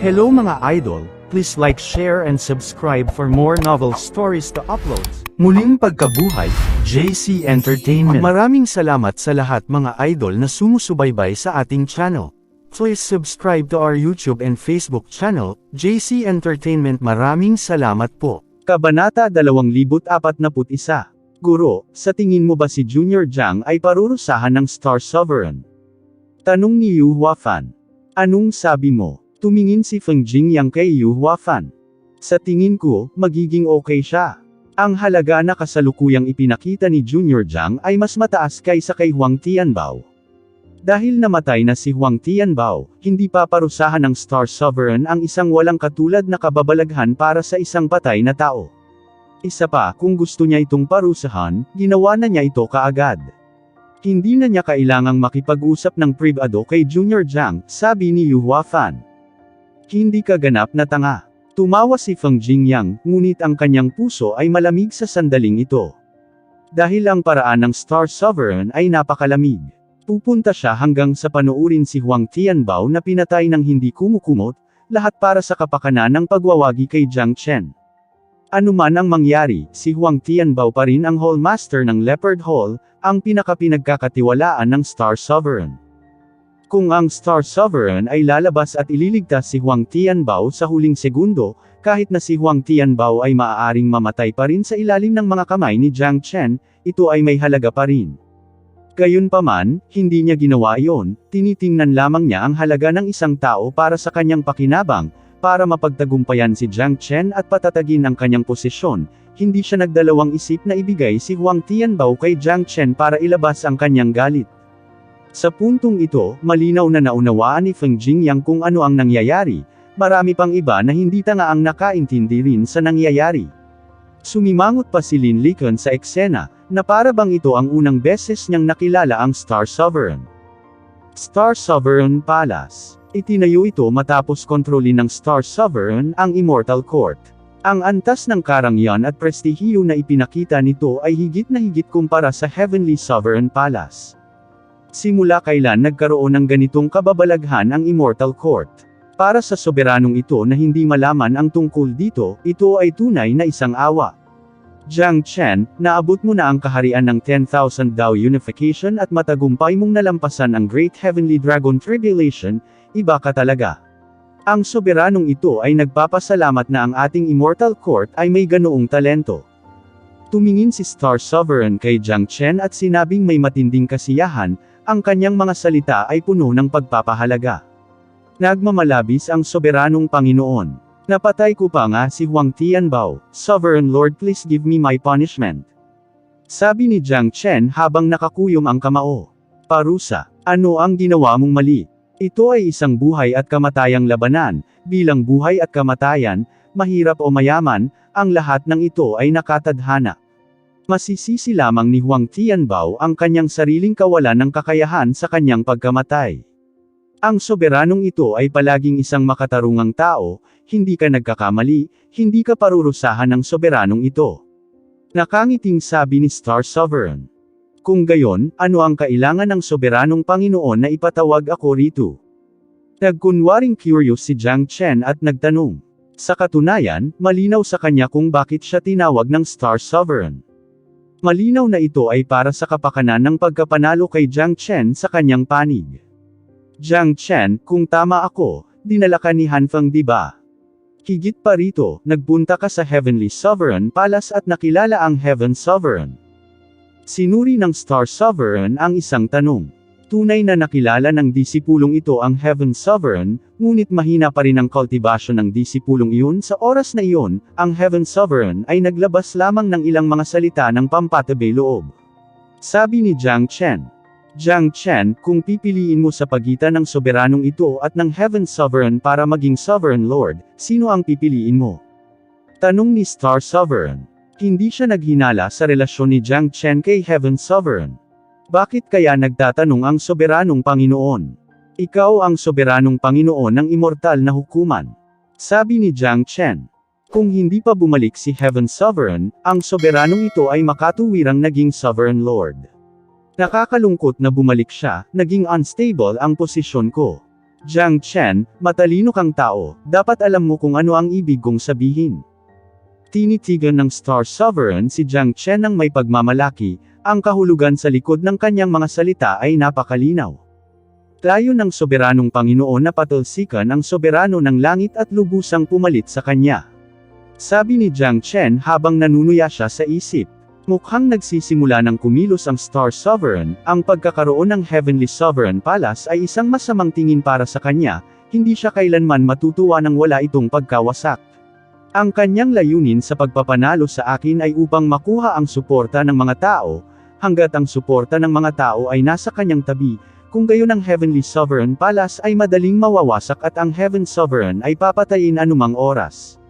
Hello mga idol, please like, share and subscribe for more novel stories to uploads. Muling pagkabuhay, JC Entertainment. Maraming salamat sa lahat mga idol na sumusubaybay sa ating channel. Please subscribe to our YouTube and Facebook channel, JC Entertainment. Maraming salamat po. Kabanata 2041. Guro, sa tingin mo ba si Junior Jiang ay parurusahan ng Star Sovereign? Tanong ni Yu Huafan. Anong sabi mo? Tumingin si Feng Jingyang kay Yu Huafan. Sa tingin ko, magiging okay siya. Ang halaga na kasalukuyang ipinakita ni Junior Jiang ay mas mataas kaysa kay Huang Tianbao. Dahil namatay na si Huang Tianbao, hindi paparusahan ng Star Sovereign ang isang walang katulad na kababalaghan para sa isang patay na tao. Isa pa, kung gusto niya itong parusahan, ginawa na niya ito kaagad. Hindi na niya kailangang makipag-usap ng pribado kay Junior Jiang, sabi ni Yu Huafan. Hindi ka ganap na tanga. Tumawa si Feng Jingyang, ngunit ang kanyang puso ay malamig sa sandaling ito. Dahil ang paraan ng Star Sovereign ay napakalamig. Pupunta siya hanggang sa panuurin si Huang Tianbao na pinatay ng hindi kumukumot, lahat para sa kapakanan ng pagwawagi kay Jiang Chen. Ano man ang mangyari, si Huang Tianbao pa rin ang Hall Master ng Leopard Hall, ang pinakapinagkakatiwalaan ng Star Sovereign. Kung ang Star Sovereign ay lalabas at ililigtas si Huang Tianbao sa huling segundo, kahit na si Huang Tianbao ay maaaring mamatay pa rin sa ilalim ng mga kamay ni Jiang Chen, ito ay may halaga pa rin. Gayunpaman, hindi niya ginawa iyon, tinitingnan lamang niya ang halaga ng isang tao para sa kanyang pakinabang, para mapagtagumpayan si Jiang Chen at patatagin ang kanyang posisyon, hindi siya nagdalawang isip na ibigay si Huang Tianbao kay Jiang Chen para ilabas ang kanyang galit. Sa puntong ito, malinaw na naunawaan ni Feng Jingyang kung ano ang nangyayari, marami pang iba na hindi tanga ang nakaintindi rin sa nangyayari. Sumimangot pa si Lin Likon sa eksena, na para bang ito ang unang beses niyang nakilala ang Star Sovereign. Star Sovereign Palace. Itinayo ito matapos kontrolin ng Star Sovereign ang Immortal Court. Ang antas ng karangyaan at prestihiyo na ipinakita nito ay higit na higit kumpara sa Heavenly Sovereign Palace. Simula kailan nagkaroon ng ganitong kababalaghan ang Immortal Court? Para sa soberanong ito na hindi malaman ang tungkol dito, ito ay tunay na isang awa. Jiang Chen, naabot mo na ang kaharian ng 10,000 Dao Unification at matagumpay mong nalampasan ang Great Heavenly Dragon Tribulation, iba ka talaga. Ang soberanong ito ay nagpapasalamat na ang ating Immortal Court ay may ganoong talento. Tumingin si Star Sovereign kay Jiang Chen at sinabing may matinding kasiyahan, ang kanyang mga salita ay puno ng pagpapahalaga. Nagmamalabis ang soberanong Panginoon. Napatay ko pa nga si Huang Tianbao, Sovereign Lord, please give me my punishment. Sabi ni Jiang Chen habang nakakuyom ang kamao. Parusa, ano ang ginawa mong mali? Ito ay isang buhay at kamatayang labanan, bilang buhay at kamatayan, mahirap o mayaman, ang lahat ng ito ay nakatadhana. Masisisi lamang ni Huang Tianbao ang kanyang sariling kawalan ng kakayahan sa kanyang pagkamatay. Ang soberanong ito ay palaging isang makatarungang tao, hindi ka nagkakamali, hindi ka parurusahan ng soberanong ito. Nakangiting sabi ni Star Sovereign. Kung gayon, ano ang kailangan ng soberanong Panginoon na ipatawag ako rito? Nagkunwaring curious si Jiang Chen at nagtanong. Sa katunayan, malinaw sa kanya kung bakit siya tinawag ng Star Sovereign. Malinaw na ito ay para sa kapakanan ng pagkapanalo kay Jiang Chen sa kanyang panig. Jiang Chen, kung tama ako, dinala ka ni Han Feng di ba? Higit pa rito, nagpunta ka sa Heavenly Sovereign Palace at nakilala ang Heaven Sovereign. Sinuri ng Star Sovereign ang isang tanong. Tunay na nakilala ng disipulong ito ang Heaven Sovereign, ngunit mahina pa rin ang kultibasyon ng disipulong iyon sa oras na iyon, ang Heaven Sovereign ay naglabas lamang ng ilang mga salita ng pampatabay loob. Sabi ni Jiang Chen. Jiang Chen, kung pipiliin mo sa pagitan ng soberanong ito at ng Heaven Sovereign para maging Sovereign Lord, sino ang pipiliin mo? Tanong ni Star Sovereign. Hindi siya naghinala sa relasyon ni Jiang Chen kay Heaven Sovereign. Bakit kaya nagtatanong ang soberanong Panginoon? Ikaw ang soberanong Panginoon ng immortal na hukuman. Sabi ni Jiang Chen. Kung hindi pa bumalik si Heaven Sovereign, ang soberanong ito ay makatuwirang naging Sovereign Lord. Nakakalungkot na bumalik siya, naging unstable ang posisyon ko. Jiang Chen, matalino kang tao, dapat alam mo kung ano ang ibig kong sabihin. Tinitigan ng Star Sovereign si Jiang Chen ng may pagmamalaki, ang kahulugan sa likod ng kanyang mga salita ay napakalinaw. Tayo ng soberanong Panginoon na patalsikan ang soberano ng langit at lubusang pumalit sa kanya. Sabi ni Jiang Chen habang nanunuya siya sa isip. Mukhang nagsisimula ng kumilos ang Star Sovereign, ang pagkakaroon ng Heavenly Sovereign Palace ay isang masamang tingin para sa kanya, hindi siya kailanman matutuwa nang wala itong pagkawasak. Ang kanyang layunin sa pagpapanalo sa akin ay upang makuha ang suporta ng mga tao, hanggat ang suporta ng mga tao ay nasa kanyang tabi, kung gayon ang Heavenly Sovereign Palace ay madaling mawawasak at ang Heaven Sovereign ay papatayin anumang oras.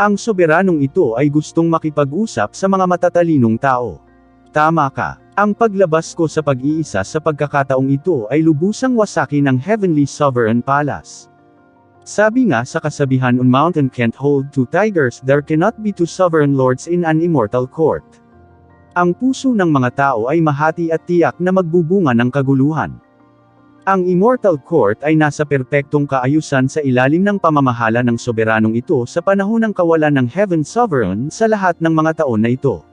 Ang soberanong ito ay gustong makipag-usap sa mga matatalinong tao. Tama ka. Ang paglabas ko sa pag-iisa sa pagkakataong ito ay lubusang wasakin ang Heavenly Sovereign Palace. Sabi nga sa kasabihan, "On mountain can't hold two tigers, there cannot be two sovereign lords in an immortal court." Ang puso ng mga tao ay mahati at tiyak na magbubunga ng kaguluhan. Ang Immortal Court ay nasa perpektong kaayusan sa ilalim ng pamamahala ng soberanong ito sa panahon ng kawalan ng Heaven Sovereign sa lahat ng mga taon na ito.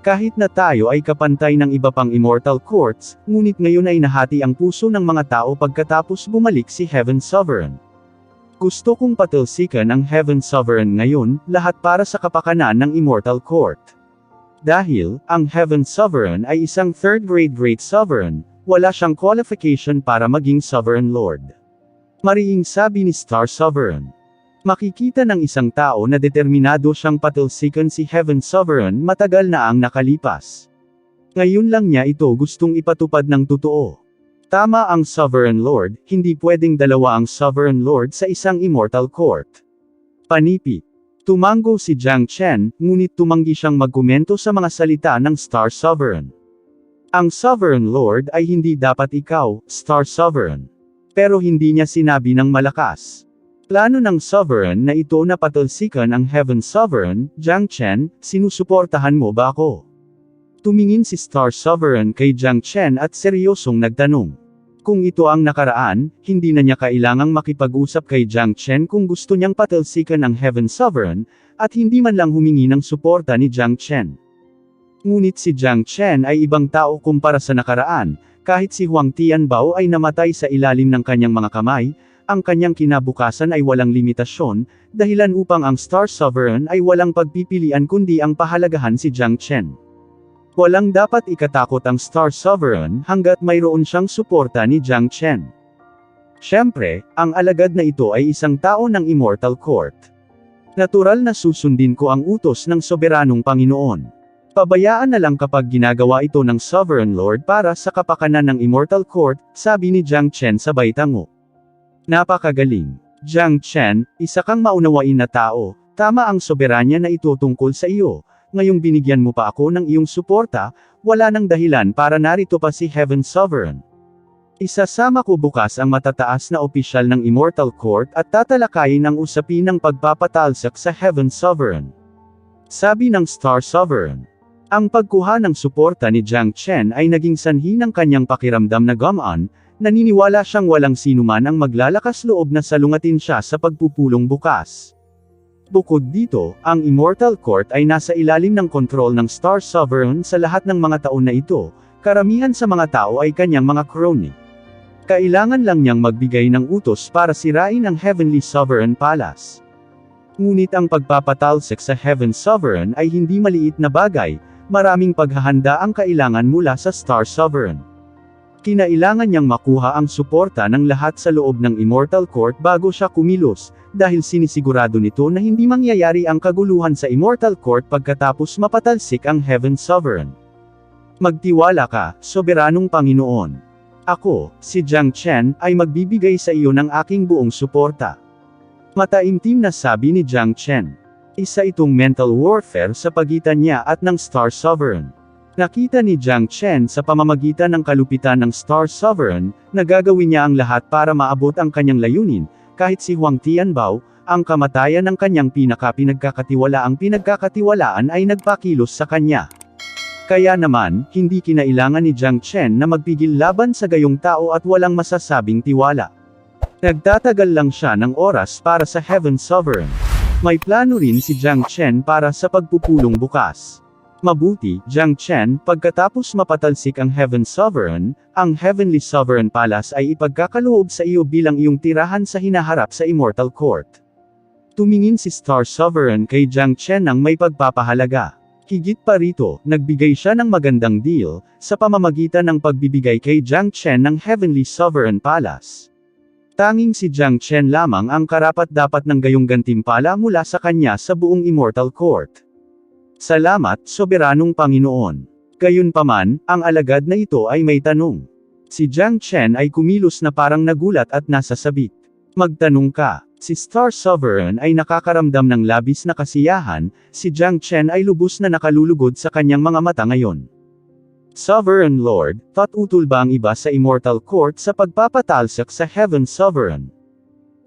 Kahit na tayo ay kapantay ng iba pang Immortal Courts, ngunit ngayon ay nahati ang puso ng mga tao pagkatapos bumalik si Heaven Sovereign. Gusto kong patalsikan ang Heaven Sovereign ngayon, lahat para sa kapakanan ng Immortal Court. Dahil, ang Heaven Sovereign ay isang third-grade Great Sovereign, wala siyang qualification para maging Sovereign Lord. Mariing sabi ni Star Sovereign. Makikita ng isang tao na determinado siyang patalsikan si Heaven Sovereign matagal na ang nakalipas. Ngayon lang niya ito gustong ipatupad ng totoo. Tama ang Sovereign Lord, hindi pwedeng dalawa ang Sovereign Lord sa isang Immortal Court. Panipi. Tumango si Jiang Chen, ngunit tumanggi siyang magkomento sa mga salita ng Star Sovereign. Ang Sovereign Lord ay hindi dapat ikaw, Star Sovereign. Pero hindi niya sinabi ng malakas. Plano ng Sovereign na ito na patalsikan ang Heaven Sovereign, Jiang Chen, sinusuportahan mo ba ako? Tumingin si Star Sovereign kay Jiang Chen at seryosong nagtanong. Kung ito ang nakaraan, hindi na niya kailangang makipag-usap kay Jiang Chen kung gusto niyang patalsikan ang Heaven Sovereign, at hindi man lang humingi ng suporta ni Jiang Chen. Ngunit si Jiang Chen ay ibang tao kumpara sa nakaraan, kahit si Huang Tianbao ay namatay sa ilalim ng kanyang mga kamay, ang kanyang kinabukasan ay walang limitasyon, dahilan upang ang Star Sovereign ay walang pagpipilian kundi ang pahalagahan si Jiang Chen. Walang dapat ikatakot ang Star Sovereign hanggat mayroon siyang suporta ni Jiang Chen. Siyempre, ang alagad na ito ay isang tao ng Immortal Court. Natural na susundin ko ang utos ng soberanong Panginoon. Pabayaan na lang kapag ginagawa ito ng Sovereign Lord para sa kapakanan ng Immortal Court, sabi ni Jiang Chen sabay tango. Napakagaling. Jiang Chen, isa kang maunawain na tao, tama ang soberanya na ito tungkol sa iyo, ngayong binigyan mo pa ako ng iyong suporta, wala nang dahilan para narito pa si Heaven Sovereign. Isasama ko bukas ang matataas na opisyal ng Immortal Court at tatalakayin ang usapin ng pagpapatalsak sa Heaven Sovereign. Sabi ng Star Sovereign. Ang pagkuha ng suporta ni Jiang Chen ay naging sanhi ng kanyang pakiramdam na gumaan, naniniwala siyang walang sinuman ang maglalakas loob na salungatin siya sa pagpupulong bukas. Bukod dito, ang Immortal Court ay nasa ilalim ng kontrol ng Star Sovereign sa lahat ng mga taon na ito, karamihan sa mga tao ay kanyang mga crony. Kailangan lang niyang magbigay ng utos para sirain ang Heavenly Sovereign Palace. Ngunit ang pagpapatalsik sa Heaven Sovereign ay hindi maliit na bagay, maraming paghahanda ang kailangan mula sa Star Sovereign. Kinailangan niyang makuha ang suporta ng lahat sa loob ng Immortal Court bago siya kumilos, dahil sinisigurado nito na hindi mangyayari ang kaguluhan sa Immortal Court pagkatapos mapatalsik ang Heaven Sovereign. Magtiwala ka, soberanong Panginoon. Ako, si Jiang Chen, ay magbibigay sa iyo ng aking buong suporta. Mataimtim na sabi ni Jiang Chen. Isa itong mental warfare sa pagitan niya at ng Star Sovereign. Nakita ni Jiang Chen sa pamamagitan ng kalupitan ng Star Sovereign, na gagawin niya ang lahat para maabot ang kanyang layunin, kahit si Huang Tianbao, ang kamatayan ng kanyang pinagkakatiwalaang pinagkakatiwalaan ay nagpakilos sa kanya. Kaya naman, hindi kinailangan ni Jiang Chen na magpigil laban sa gayong tao at walang masasabing tiwala. Nagtatagal lang siya ng oras para sa Heaven Sovereign. May plano rin si Jiang Chen para sa pagpupulong bukas. Mabuti, Jiang Chen, pagkatapos mapatalsik ang Heaven Sovereign, ang Heavenly Sovereign Palace ay ipagkakaloob sa iyo bilang iyong tirahan sa hinaharap sa Immortal Court. Tumingin si Star Sovereign kay Jiang Chen ng may pagpapahalaga. Higit pa rito, nagbigay siya ng magandang deal, sa pamamagitan ng pagbibigay kay Jiang Chen ng Heavenly Sovereign Palace. Tanging si Jiang Chen lamang ang karapat-dapat ng gayong gantimpala mula sa kanya sa buong Immortal Court. Salamat, Soberanong Panginoon. Gayunpaman, ang alagad na ito ay may tanong. Si Jiang Chen ay kumilos na parang nagulat at nasasabik. Magtanong ka. Si Star Sovereign ay nakakaramdam ng labis na kasiyahan, si Jiang Chen ay lubos na nakalulugod sa kanyang mga mata ngayon. Sovereign Lord, tutol ba ang iba sa Immortal Court sa pagpapatalsak sa Heaven Sovereign?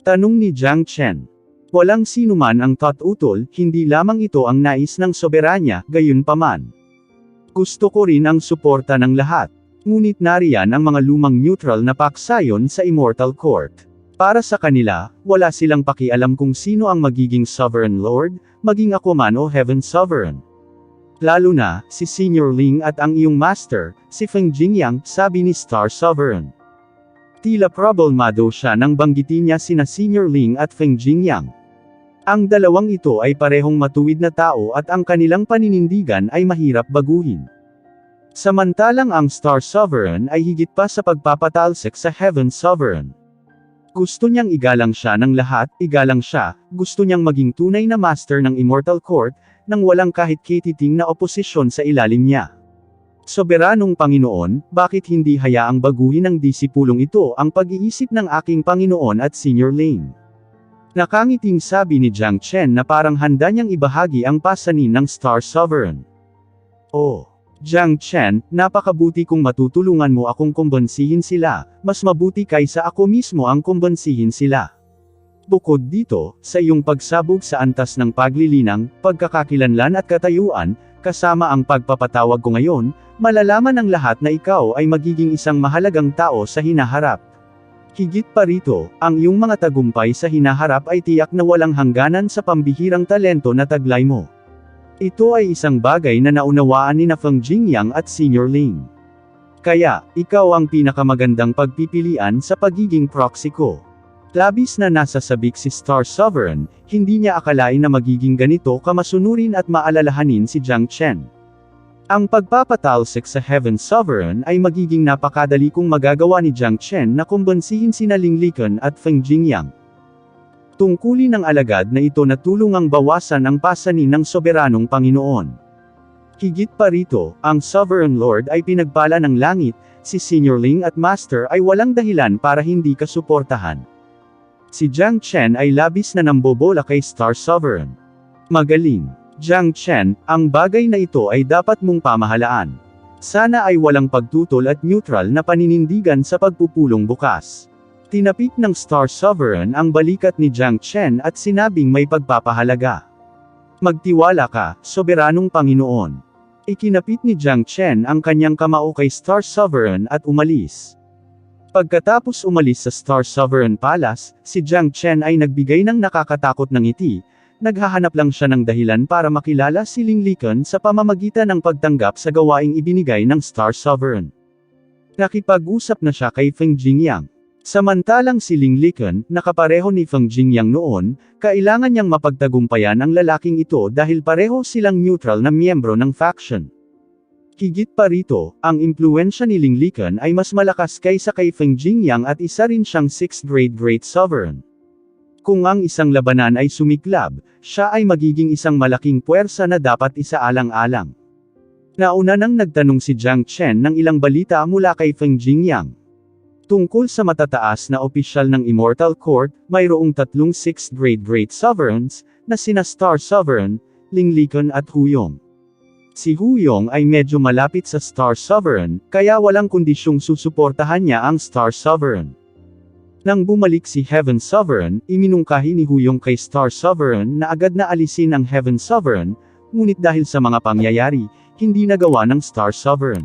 Tanong ni Jiang Chen. Walang sinuman ang tutol, hindi lamang ito ang nais ng soberanya, gayunpaman. Gusto ko rin ang suporta ng lahat. Ngunit nariyan ang mga lumang neutral na paksayon sa Immortal Court. Para sa kanila, wala silang pakialam kung sino ang magiging Sovereign Lord, maging ako man o Heaven Sovereign. Lalo na, si Senior Ling at ang iyong master, si Feng Jingyang, sabi ni Star Sovereign. Tila problemado siya nang banggitin niya sina Senior Ling at Feng Jingyang. Ang dalawang ito ay parehong matuwid na tao at ang kanilang paninindigan ay mahirap baguhin. Samantalang ang Star Sovereign ay higit pa sa pagpapatalsik sa Heaven Sovereign. Gusto niyang igalang siya ng lahat, igalang siya, gusto niyang maging tunay na master ng Immortal Court, nang walang kahit katiting na oposisyon sa ilalim niya. Soberanong Panginoon, bakit hindi hayaang baguhin ng disipulong ito ang pag-iisip ng aking Panginoon at Senior Ling? Nakangiting sabi ni Jiang Chen na parang handa niyang ibahagi ang pasanin ng Star Sovereign. Oh, Jiang Chen, napakabuti kung matutulungan mo akong kumbansihin sila, mas mabuti kaysa ako mismo ang kumbansihin sila. Bukod dito, sa iyong pagsabog sa antas ng paglilinang, pagkakakilanlan at katayuan, kasama ang pagpapatawag ko ngayon, malalaman ng lahat na ikaw ay magiging isang mahalagang tao sa hinaharap. Higit pa rito, ang iyong mga tagumpay sa hinaharap ay tiyak na walang hangganan sa pambihirang talento na taglay mo. Ito ay isang bagay na naunawaan ni Feng Jingyang at Senior Ling. Kaya, ikaw ang pinakamagandang pagpipilian sa pagiging proxy ko. Labis na nasasabik si Star Sovereign, hindi niya akalain na magiging ganito kamasunurin at maalalahanin si Jiang Chen. Ang pagpapatalsik sa Heaven Sovereign ay magiging napakadali kung magagawa ni Jiang Chen na kumbansihin sina Ling Liken at Feng Jingyang. Tungkulin ng alagad na ito na tulungang bawasan ang pasanin ng soberanong Panginoon. Higit pa rito, ang Sovereign Lord ay pinagpala ng langit, si Senior Ling at Master ay walang dahilan para hindi ka suportahan. Si Jiang Chen ay labis na nambobola kay Star Sovereign. Magaling. Jiang Chen, ang bagay na ito ay dapat mong pamahalaan. Sana ay walang pagtutol at neutral na paninindigan sa pagpupulong bukas. Tinapik ng Star Sovereign ang balikat ni Jiang Chen at sinabing may pagpapahalaga. Magtiwala ka, Soberanong Panginoon. Ikinapit ni Jiang Chen ang kanyang kamao kay Star Sovereign at umalis. Pagkatapos umalis sa Star Sovereign Palace, si Jiang Chen ay nagbigay ng nakakatakot na ngiti, naghahanap lang siya ng dahilan para makilala si Ling Liken sa pamamagitan ng pagtanggap sa gawaing ibinigay ng Star Sovereign. Nakipag-usap na siya kay Feng Jingyang. Samantalang si Ling Liken, nakapareho ni Feng Jingyang noon, kailangan niyang mapagtagumpayan ang lalaking ito dahil pareho silang neutral na miyembro ng faction. Higit pa rito, ang impluwensya ni Ling Liken ay mas malakas kaysa kay Feng Jingyang at isa rin siyang 6th grade Great Sovereign. Kung ang isang labanan ay sumiklab, siya ay magiging isang malaking puwersa na dapat isaalang-alang. Nauna nang nagtanong si Jiang Chen ng ilang balita mula kay Feng Jingyang. Tungkol sa matataas na opisyal ng Immortal Court, mayroong 3 6th grade Great Sovereigns, na sina Star Sovereign, Ling Liken at Huyong. Si Huyong ay medyo malapit sa Star Sovereign, kaya walang kondisyong susuportahan niya ang Star Sovereign. Nang bumalik si Heaven Sovereign, iminungkahi ni Huyong kay Star Sovereign na agad na alisin ang Heaven Sovereign, ngunit dahil sa mga pangyayari, hindi nagawa ng Star Sovereign.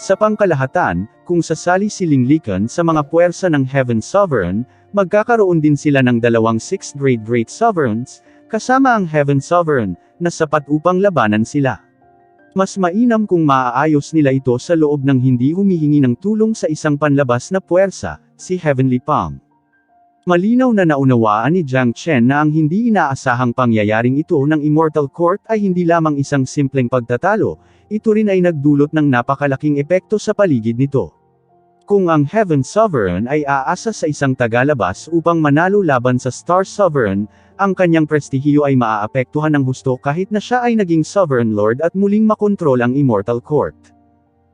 Sa pangkalahatan, kung sasali si Ling Liken sa mga puwersa ng Heaven Sovereign, Magkakaroon din sila ng dalawang 6th grade Great Sovereigns, kasama ang Heaven Sovereign, na sapat upang labanan sila. Mas mainam kung maaayos nila ito sa loob ng hindi humihingi ng tulong sa isang panlabas na puwersa, si Heavenly Palm. Malinaw na naunawaan ni Jiang Chen na ang hindi inaasahang pangyayaring ito ng Immortal Court ay hindi lamang isang simpleng pagtatalo, ito rin ay nagdulot ng napakalaking epekto sa paligid nito. Kung ang Heaven Sovereign ay aasa sa isang tagalabas upang manalo laban sa Star Sovereign, ang kanyang prestihiyo ay maaapektuhan ng husto kahit na siya ay naging Sovereign Lord at muling makontrol ang Immortal Court.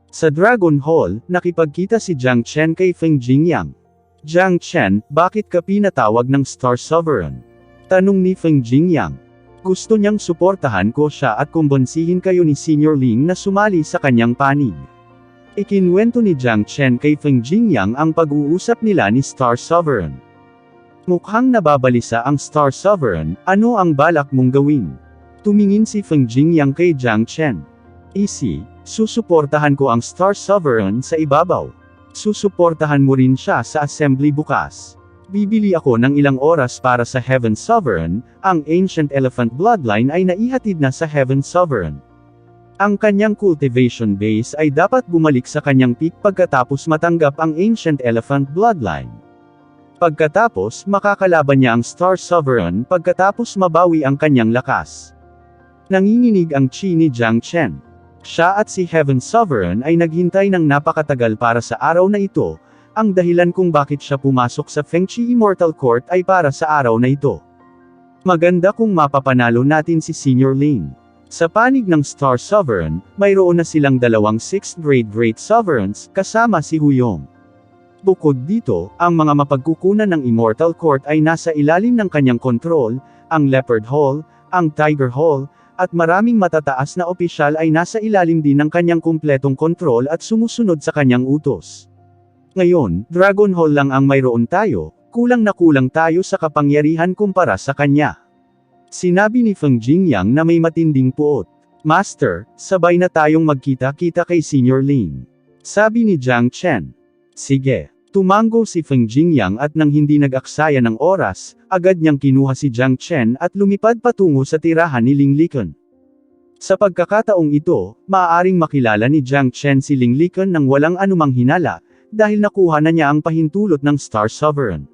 Sa Dragon Hall, nakipagkita si Jiang Chen kay Feng Jingyang. Jiang Chen, bakit ka pinatawag ng Star Sovereign? Tanong ni Feng Jingyang. Gusto niyang suportahan ko siya at kumbonsihin kayo ni Senior Ling na sumali sa kanyang panig. Ikinwento ni Jiang Chen kay Feng Jingyang ang pag-uusap nila ni Star Sovereign. Mukhang nababalisa ang Star Sovereign, ano ang balak mong gawin? Tumingin si Feng Jingyang kay Jiang Chen. Easy, susuportahan ko ang Star Sovereign sa ibabaw. Susuportahan mo rin siya sa assembly bukas. Bibili ako ng ilang oras para sa Heaven Sovereign, ang Ancient Elephant Bloodline ay naihatid na sa Heaven Sovereign. Ang kanyang cultivation base ay dapat bumalik sa kanyang peak pagkatapos matanggap ang Ancient Elephant Bloodline. Pagkatapos, makakalaban niya ang Star Sovereign pagkatapos mabawi ang kanyang lakas. Nanginginig ang chi ni Jiang Chen. Siya at si Heaven Sovereign ay naghintay ng napakatagal para sa araw na ito, ang dahilan kung bakit siya pumasok sa Fengchi Immortal Court ay para sa araw na ito. Maganda kung mapapanalo natin si Senior Ling. Sa panig ng Star Sovereign, mayroon na silang dalawang 6th grade Great Sovereigns, kasama si Huyong. Bukod dito, ang mga mapagkukunan ng Immortal Court ay nasa ilalim ng kanyang kontrol, ang Leopard Hall, ang Tiger Hall, at maraming matataas na opisyal ay nasa ilalim din ng kanyang kumpletong kontrol at sumusunod sa kanyang utos. Ngayon, Dragon Hall lang ang mayroon tayo, kulang na kulang tayo sa kapangyarihan kumpara sa kanya. Sinabi ni Feng Jingyang na may matinding puot. Master, sabay na tayong magkita-kita kay Senior Ling. Sabi ni Jiang Chen. Sige. Tumango si Feng Jingyang at nang hindi nag-aksaya ng oras, agad niyang kinuha si Jiang Chen at lumipad patungo sa tirahan ni Ling Liken. Sa pagkakataong ito, maaaring makilala ni Jiang Chen si Ling Liken nang walang anumang hinala, dahil nakuha na niya ang pahintulot ng Star Sovereign.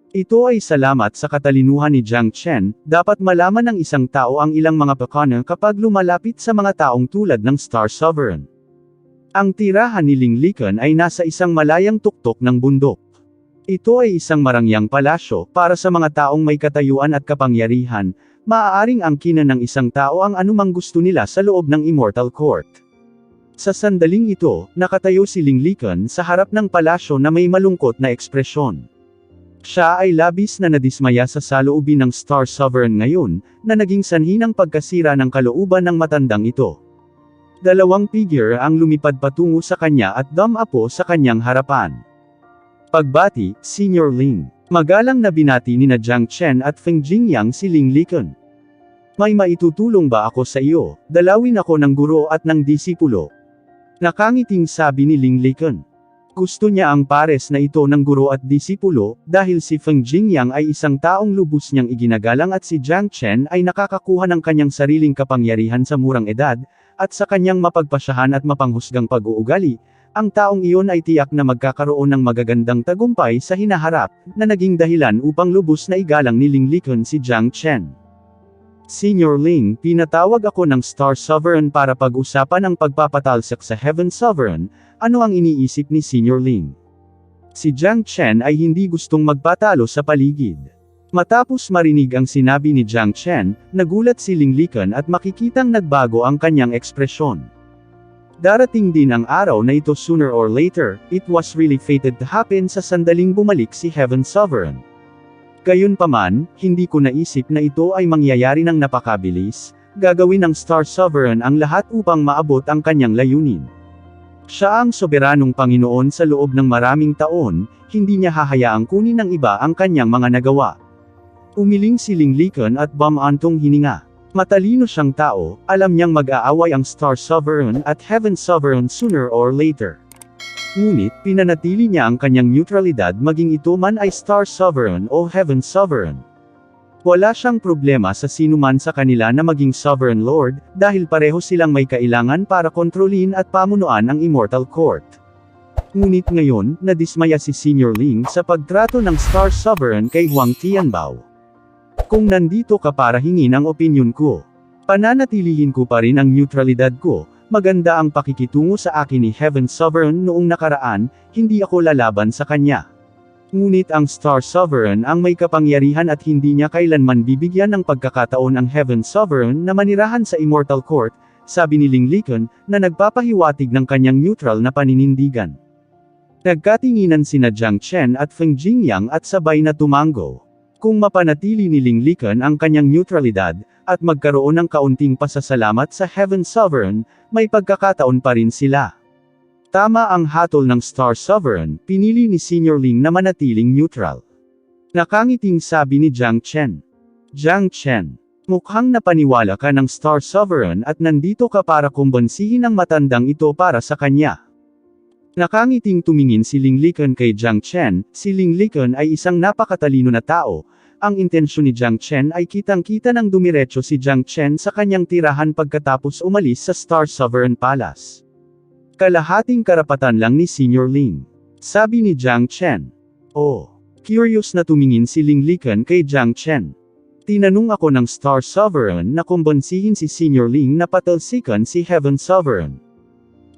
Ito ay salamat sa katalinuhan ni Jiang Chen, dapat malaman ng isang tao ang ilang mga pakana kapag lumalapit sa mga taong tulad ng Star Sovereign. Ang tirahan ni Ling Liken ay nasa isang malayang tuktok ng bundok. Ito ay isang marangyang palasyo, para sa mga taong may katayuan at kapangyarihan, maaaring angkinan ng isang tao ang anumang gusto nila sa loob ng Immortal Court. Sa sandaling ito, nakatayo si Ling Liken sa harap ng palasyo na may malungkot na ekspresyon. Siya ay labis na nadismaya sa saloobin ng Star Sovereign ngayon, na naging sanhi ng pagkasira ng kalooban ng matandang ito. Dalawang figure ang lumipad patungo sa kanya at dumapo sa kanyang harapan. Pagbati, Senior Ling. Magalang na binati ni na Jiang Chen at Feng Jingyang si Ling Liken. May maitutulong ba ako sa iyo? Dalawin ako ng guro at ng disipulo. Nakangiting sabi ni Ling Liken. Gusto niya ang pares na ito ng guro at disipulo, dahil si Feng Jingyang ay isang taong lubos niyang iginagalang at si Jiang Chen ay nakakakuha ng kanyang sariling kapangyarihan sa murang edad, at sa kanyang mapagpasyahan at mapanghusgang pag-uugali, ang taong iyon ay tiyak na magkakaroon ng magagandang tagumpay sa hinaharap, na naging dahilan upang lubos na igalang ni Ling Liken si Jiang Chen. Senior Ling, pinatawag ako ng Star Sovereign para pag-usapan ang pagpapatalsak sa Heaven Sovereign, ano ang iniisip ni Senior Ling? Si Jiang Chen ay hindi gustong magpatalo sa paligid. Matapos marinig ang sinabi ni Jiang Chen, nagulat si Ling Liken at makikitang nagbago ang kanyang ekspresyon. Darating din ang araw na ito sooner or later, it was really fated to happen sa sandaling bumalik si Heaven Sovereign. Gayunpaman, hindi ko naisip na ito ay mangyayari ng napakabilis, gagawin ng Star Sovereign ang lahat upang maabot ang kanyang layunin. Siya ang soberanong Panginoon sa loob ng maraming taon, hindi niya hahayaang kunin ng iba ang kanyang mga nagawa. Umiling si Ling Liken at bumantong hininga. Matalino siyang tao, alam niyang mag-aaway ang Star Sovereign at Heaven Sovereign sooner or later. Ngunit, pinanatili niya ang kanyang neutralidad maging ito man ay Star Sovereign o Heaven Sovereign. Wala siyang problema sa sinuman sa kanila na maging Sovereign Lord, dahil pareho silang may kailangan para kontrolin at pamunuan ang Immortal Court. Ngunit ngayon, nadismaya si Senior Ling sa pagtrato ng Star Sovereign kay Huang Tianbao. Kung nandito ka para hingin ang opinyon ko, pananatilihin ko pa rin ang neutralidad ko. Maganda ang pakikitungo sa akin ni Heaven Sovereign noong nakaraan, hindi ako lalaban sa kanya. Ngunit ang Star Sovereign ang may kapangyarihan at hindi niya kailanman bibigyan ng pagkakataon ang Heaven Sovereign na manirahan sa Immortal Court, sabi ni Ling Liqun, na nagpapahiwatig ng kanyang neutral na paninindigan. Nagkatinginan sina Jiang Chen at Feng Jingyang at sabay na tumango. Kung mapanatili ni Ling Liqun ang kanyang neutralidad, at magkaroon ng kaunting pasasalamat sa Heaven Sovereign, may pagkakataon pa rin sila. Tama ang hatol ng Star Sovereign, pinili ni Senior Ling na manatiling neutral. Nakangiting sabi ni Jiang Chen. Jiang Chen, mukhang napaniwala ka ng Star Sovereign at nandito ka para kumbonsihin ang matandang ito para sa kanya. Nakangiting tumingin si Ling Liqun kay Jiang Chen, si Ling Liqun ay isang napakatalino na tao. Ang intensyon ni Jiang Chen ay kitang-kita ng dumiretso si Jiang Chen sa kanyang tirahan pagkatapos umalis sa Star Sovereign Palace. Kalahating karapatan lang ni Senior Ling, sabi ni Jiang Chen. Oh, curious na tumingin si Ling Liqun kay Jiang Chen. Tinanong ako ng Star Sovereign na kumbonsihin si Senior Ling na patalsikan si Heaven Sovereign.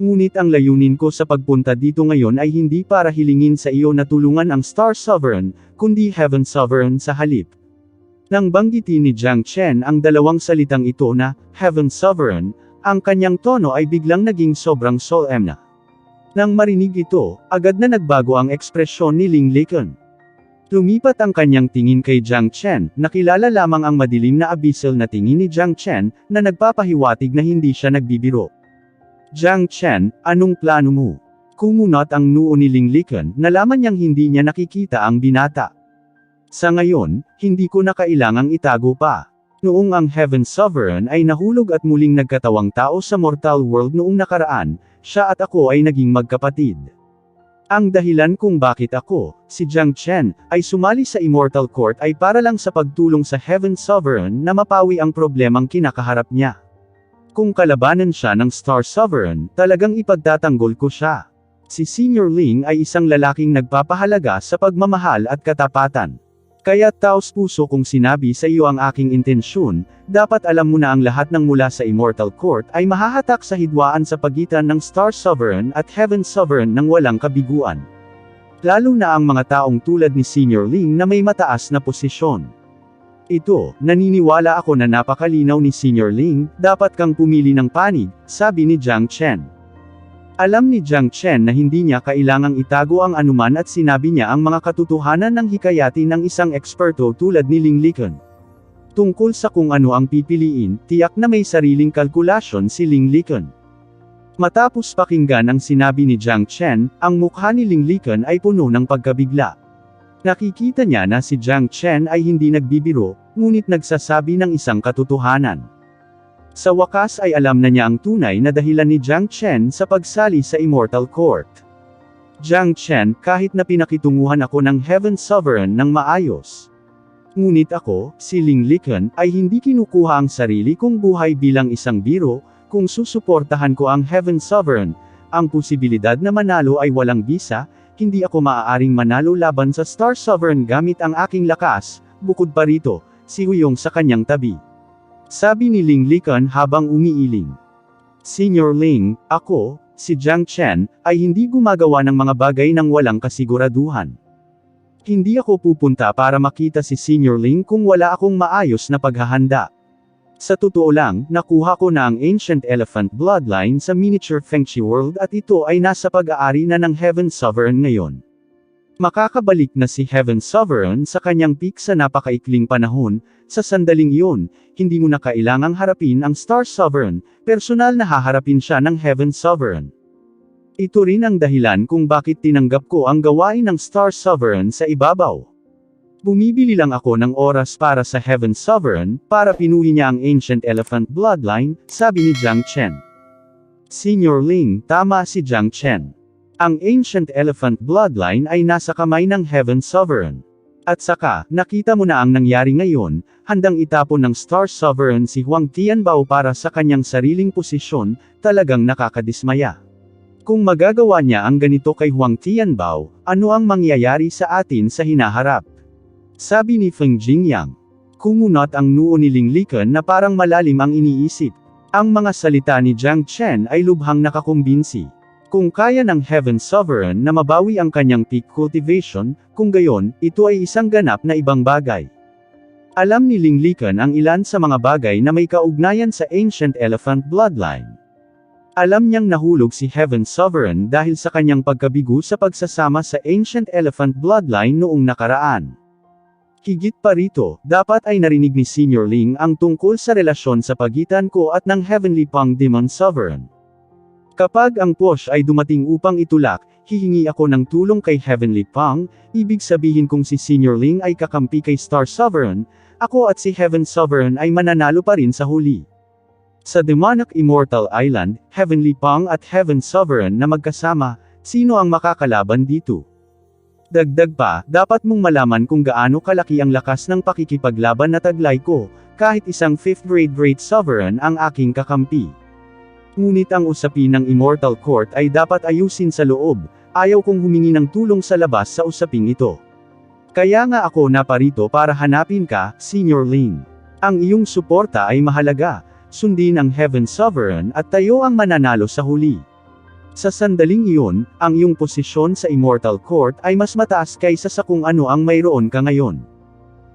Ngunit ang layunin ko sa pagpunta dito ngayon ay hindi para hilingin sa iyo na tulungan ang Star Sovereign, kundi Heaven Sovereign sa halip. Nang banggitin ni Jiang Chen ang dalawang salitang ito na, Heaven Sovereign, ang kanyang tono ay biglang naging sobrang solemn na. Nang marinig ito, agad na nagbago ang ekspresyon ni Ling Liqun. Lumipat ang kanyang tingin kay Jiang Chen, nakilala lamang ang madilim na abyssal na tingin ni Jiang Chen, na nagpapahiwatig na hindi siya nagbibiro. Jiang Chen, anong plano mo? Kumunot ang noo ni Ling Liqun, nalaman niyang hindi niya nakikita ang binata. Sa ngayon, hindi ko na kailangang itago pa. Noong ang Heaven Sovereign ay nahulog at muling nagkatawang tao sa mortal world noong nakaraan, siya at ako ay naging magkapatid. Ang dahilan kung bakit ako, si Jiang Chen, ay sumali sa Immortal Court ay para lang sa pagtulong sa Heaven Sovereign na mapawi ang problemang kinakaharap niya. Kung kalabanan siya ng Star Sovereign, talagang ipagtatanggol ko siya. Si Senior Ling ay isang lalaking nagpapahalaga sa pagmamahal at katapatan. Kaya taos puso kong sinabi sa iyo ang aking intensyon, dapat alam mo na ang lahat ng mula sa Immortal Court ay mahahatak sa hidwaan sa pagitan ng Star Sovereign at Heaven Sovereign ng walang kabiguan. Lalo na ang mga taong tulad ni Senior Ling na may mataas na posisyon. Ito, naniniwala ako na napakalinaw ni Senior Ling, dapat kang pumili ng panig, sabi ni Jiang Chen. Alam ni Jiang Chen na hindi niya kailangang itago ang anuman at sinabi niya ang mga katotohanan ng hikayati ng isang eksperto tulad ni Ling Liqun. Tungkol sa kung ano ang pipiliin, tiyak na may sariling kalkulasyon si Ling Liqun. Matapos pakinggan ang sinabi ni Jiang Chen, ang mukha ni Ling Liqun ay puno ng pagkabigla. Nakikita niya na si Jiang Chen ay hindi nagbibiro, ngunit nagsasabi ng isang katotohanan. Sa wakas ay alam na niya ang tunay na dahilan ni Jiang Chen sa pagsali sa Immortal Court. Jiang Chen, kahit na pinakitunguhan ako ng Heaven Sovereign ng maayos. Ngunit ako, si Ling Liqun, ay hindi kinukuha ang sarili kong buhay bilang isang biro, kung susuportahan ko ang Heaven Sovereign, ang posibilidad na manalo ay walang bisa. Hindi ako maaaring manalo laban sa Star Sovereign gamit ang aking lakas, bukod pa rito, si Huyong sa kanyang tabi. Sabi ni Ling Liqun habang umiiling. Senior Ling, ako, si Jiang Chen, ay hindi gumagawa ng mga bagay ng walang kasiguraduhan. Hindi ako pupunta para makita si Senior Ling kung wala akong maayos na paghahanda. Sa totoo lang, nakuha ko na ang Ancient Elephant Bloodline sa Miniature Fengchi World at ito ay nasa pag-aari na ng Heaven Sovereign ngayon. Makakabalik na si Heaven Sovereign sa kanyang peak sa napakaikling panahon, sa sandaling iyon, hindi mo na kailangang harapin ang Star Sovereign, personal na haharapin siya ng Heaven Sovereign. Ito rin ang dahilan kung bakit tinanggap ko ang gawain ng Star Sovereign sa ibabaw. Bumibili lang ako ng oras para sa Heaven Sovereign, para pinuhi niya ang Ancient Elephant Bloodline, sabi ni Jiang Chen. Senior Ling, tama si Jiang Chen. Ang Ancient Elephant Bloodline ay nasa kamay ng Heaven Sovereign. At saka, nakita mo na ang nangyari ngayon, handang itapon ng Star Sovereign si Huang Tianbao para sa kanyang sariling posisyon, talagang nakakadismaya. Kung magagawa niya ang ganito kay Huang Tianbao, ano ang mangyayari sa atin sa hinaharap? Sabi ni Feng Jingyang. Kumunot ang noo ni Linglican na parang malalim ang iniisip. Ang mga salita ni Jiang Chen ay lubhang nakakumbinsi. Kung kaya ng Heaven Sovereign na mabawi ang kanyang peak cultivation, kung gayon, ito ay isang ganap na ibang bagay. Alam ni Linglican ang ilan sa mga bagay na may kaugnayan sa Ancient Elephant Bloodline. Alam niyang nahulog si Heaven Sovereign dahil sa kanyang pagkabigo sa pagsasama sa Ancient Elephant Bloodline noong nakaraan. Higit pa rito, dapat ay narinig ni Senior Ling ang tungkol sa relasyon sa pagitan ko at ng Heavenly Pang Demon Sovereign. Kapag ang push ay dumating upang itulak, hihingi ako ng tulong kay Heavenly Pang, ibig sabihin kung si Senior Ling ay kakampi kay Star Sovereign, ako at si Heaven Sovereign ay mananalo pa rin sa huli. Sa Demonic Immortal Island, Heavenly Pang at Heaven Sovereign na magkasama, sino ang makakalaban dito? Dagdag pa, dapat mong malaman kung gaano kalaki ang lakas ng pakikipaglaban na taglay ko, kahit isang 5th grade Great Sovereign ang aking kakampi. Ngunit ang usapin ng Immortal Court ay dapat ayusin sa loob, ayaw kong humingi ng tulong sa labas sa usaping ito. Kaya nga ako naparito para hanapin ka, Senior Ling. Ang iyong suporta ay mahalaga, sundin ang Heaven Sovereign at tayo ang mananalo sa huli. Sa sandaling iyon, ang iyong posisyon sa Immortal Court ay mas mataas kaysa sa kung ano ang mayroon ka ngayon.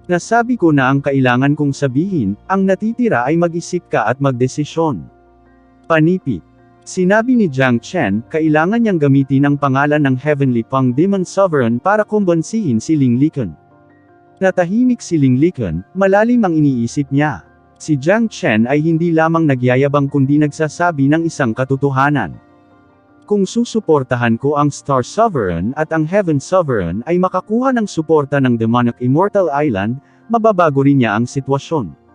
Nasabi ko na ang kailangan kong sabihin, ang natitira ay mag-isip ka at magdesisyon. Panipi. Sinabi ni Jiang Chen, kailangan niyang gamitin ang pangalan ng Heavenly Pang Demon Sovereign para kumbonsihin si Linglican. Natahimik si Linglican, malalim ang iniisip niya. Si Jiang Chen ay hindi lamang nagyayabang kundi nagsasabi ng isang katotohanan. Kung susuportahan ko ang Star Sovereign at ang Heaven Sovereign ay makakuha ng suporta ng Demonic Immortal Island, mababago rin niya ang sitwasyon.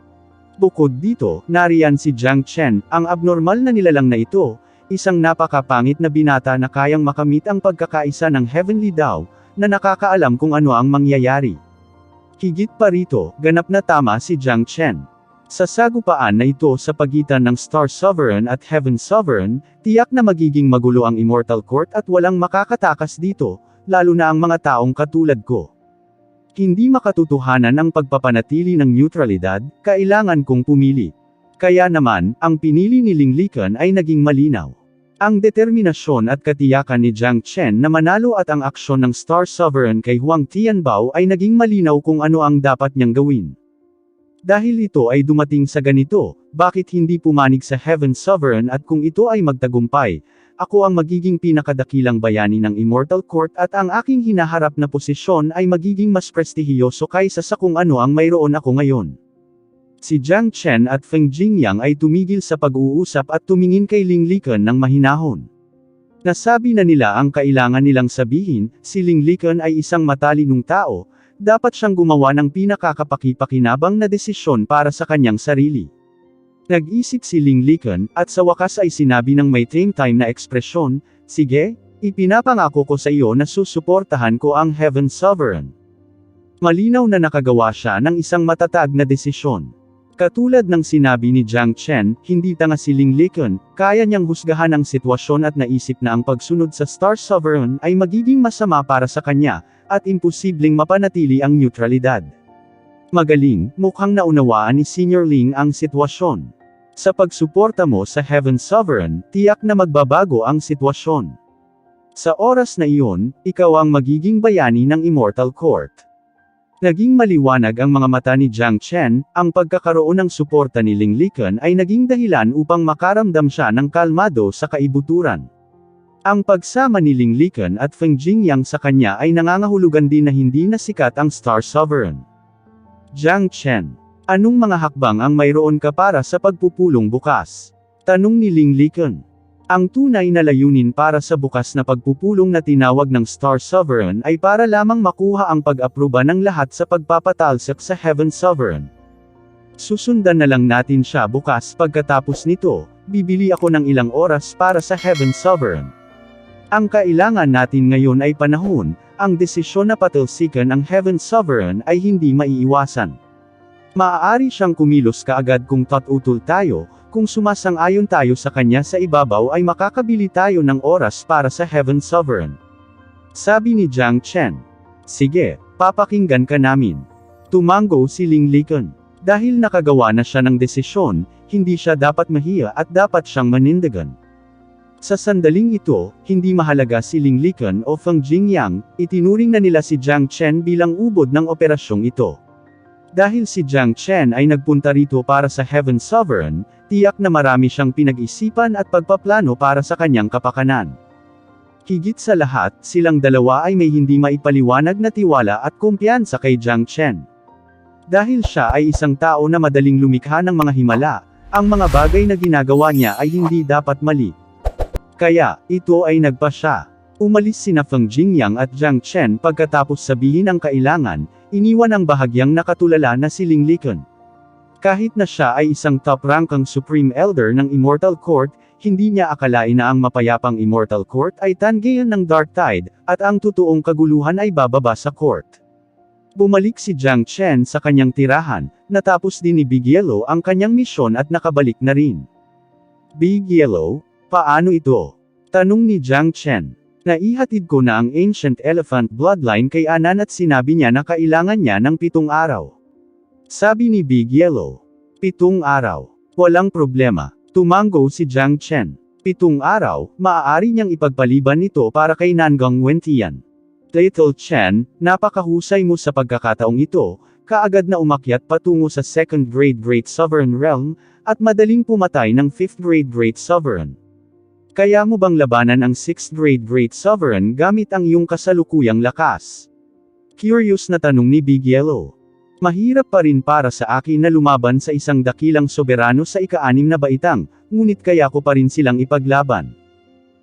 Bukod dito, nariyan si Jiang Chen, ang abnormal na nilalang na ito, isang napakapangit na binata na kayang makamit ang pagkakaisa ng Heavenly Dao, na nakakaalam kung ano ang mangyayari. Higit pa rito, ganap na tama si Jiang Chen. Sa sagupaan na ito sa pagitan ng Star Sovereign at Heaven Sovereign, tiyak na magiging magulo ang Immortal Court at walang makakatakas dito, lalo na ang mga taong katulad ko. Hindi makatotohanan ang pagpapanatili ng neutralidad, kailangan kong pumili. Kaya naman, ang pinili ni Linglican ay naging malinaw. Ang determinasyon at katiyakan ni Jiang Chen na manalo at ang aksyon ng Star Sovereign kay Huang Tianbao ay naging malinaw kung ano ang dapat niyang gawin. Dahil ito ay dumating sa ganito, bakit hindi pumanig sa Heaven Sovereign at kung ito ay magtagumpay, ako ang magiging pinakadakilang bayani ng Immortal Court at ang aking hinaharap na posisyon ay magiging mas prestihiyoso kaysa sa kung ano ang mayroon ako ngayon. Si Jiang Chen at Feng Jingyang ay tumigil sa pag-uusap at tumingin kay Linglican ng mahinahon. Nasabi na nila ang kailangan nilang sabihin, si Linglican ay isang matalinong tao, dapat siyang gumawa ng pinakakapakipakinabang na desisyon para sa kanyang sarili. Nag-isip si Linglican, at sa wakas ay sinabi ng may time na ekspresyon, sige, ipinapangako ko sa iyo na susuportahan ko ang Heaven Sovereign. Malinaw na nakagawa siya ng isang matatag na desisyon. Katulad ng sinabi ni Jiang Chen, hindi tanga si Linglican, kaya niyang husgahan ang sitwasyon at naisip na ang pagsunod sa Star Sovereign ay magiging masama para sa kanya, at imposibleng mapanatili ang neutralidad. Magaling, mukhang naunawaan ni Senior Ling ang sitwasyon. Sa pagsuporta mo sa Heaven Sovereign, tiyak na magbabago ang sitwasyon. Sa oras na iyon, ikaw ang magiging bayani ng Immortal Court. Naging maliwanag ang mga mata ni Jiang Chen, ang pagkakaroon ng suporta ni Linglican ay naging dahilan upang makaramdam siya ng kalmado sa kaibuturan. Ang pagsama ni Linglican at Feng Jingyang sa kanya ay nangangahulugan din na hindi na sikat ang Star Sovereign. Jiang Chen, anong mga hakbang ang mayroon ka para sa pagpupulong bukas? Tanong ni Linglican. Ang tunay na layunin para sa bukas na pagpupulong na tinawag ng Star Sovereign ay para lamang makuha ang pag-aproba ng lahat sa pagpapatalsak sa Heaven Sovereign. Susundan na lang natin siya bukas pagkatapos nito, bibili ako ng ilang oras para sa Heaven Sovereign. Ang kailangan natin ngayon ay panahon, ang desisyon na patalsikan ang Heaven Sovereign ay hindi maiiwasan. Maaari siyang kumilos kaagad kung tututol tayo, kung sumasang-ayon tayo sa kanya sa ibabaw ay makakabili tayo ng oras para sa Heaven Sovereign. Sabi ni Jiang Chen. Sige, papakinggan ka namin. Tumango si Ling Liqun. Dahil nakagawa na siya ng desisyon, hindi siya dapat mahiya at dapat siyang manindigan. Sa sandaling ito, hindi mahalaga si Ling Liqun o Feng Jingyang, itinuring na nila si Jiang Chen bilang ubod ng operasyong ito. Dahil si Jiang Chen ay nagpunta rito para sa Heaven Sovereign, tiyak na marami siyang pinag-isipan at pagpaplano para sa kanyang kapakanan. Higit sa lahat, silang dalawa ay may hindi maipaliwanag na tiwala at kumpiyansa kay Jiang Chen. Dahil siya ay isang tao na madaling lumikha ng mga himala, ang mga bagay na ginagawa niya ay hindi dapat mali. Kaya, ito ay nagpa siya. Umalis sina Feng Jingyang at Jiang Chen pagkatapos sabihin ang kailangan, iniwan ang bahagyang nakatulala na si Ling Liqun. Kahit na siya ay isang top-rankang Supreme Elder ng Immortal Court, hindi niya akalain na ang mapayapang Immortal Court ay tangian ng Dark Tide, at ang totoong kaguluhan ay bababa sa court. Bumalik si Jiang Chen sa kanyang tirahan, natapos din ni Big Yellow ang kanyang misyon at nakabalik na rin. Big Yellow, paano ito? Tanong ni Jiang Chen. Naihatid ko na ang Ancient Elephant Bloodline kay Anan at sinabi niya na kailangan niya ng 7 araw. Sabi ni Big Yellow. 7 araw. Walang problema. Tumango si Jiang Chen. 7 araw, maaari niyang ipagpaliban ito para kay Nangang Wentian. Little Chen, napakahusay mo sa pagkakataong ito, kaagad na umakyat patungo sa 2nd grade Great Sovereign Realm, at madaling pumatay ng 5th grade Great Sovereign. Kaya mo bang labanan ang 6th grade Great Sovereign gamit ang iyong kasalukuyang lakas? Curious na tanong ni Big Yellow. Mahirap pa rin para sa akin na lumaban sa isang dakilang soberano sa ika-6 na baitang, ngunit kaya ko pa rin silang ipaglaban.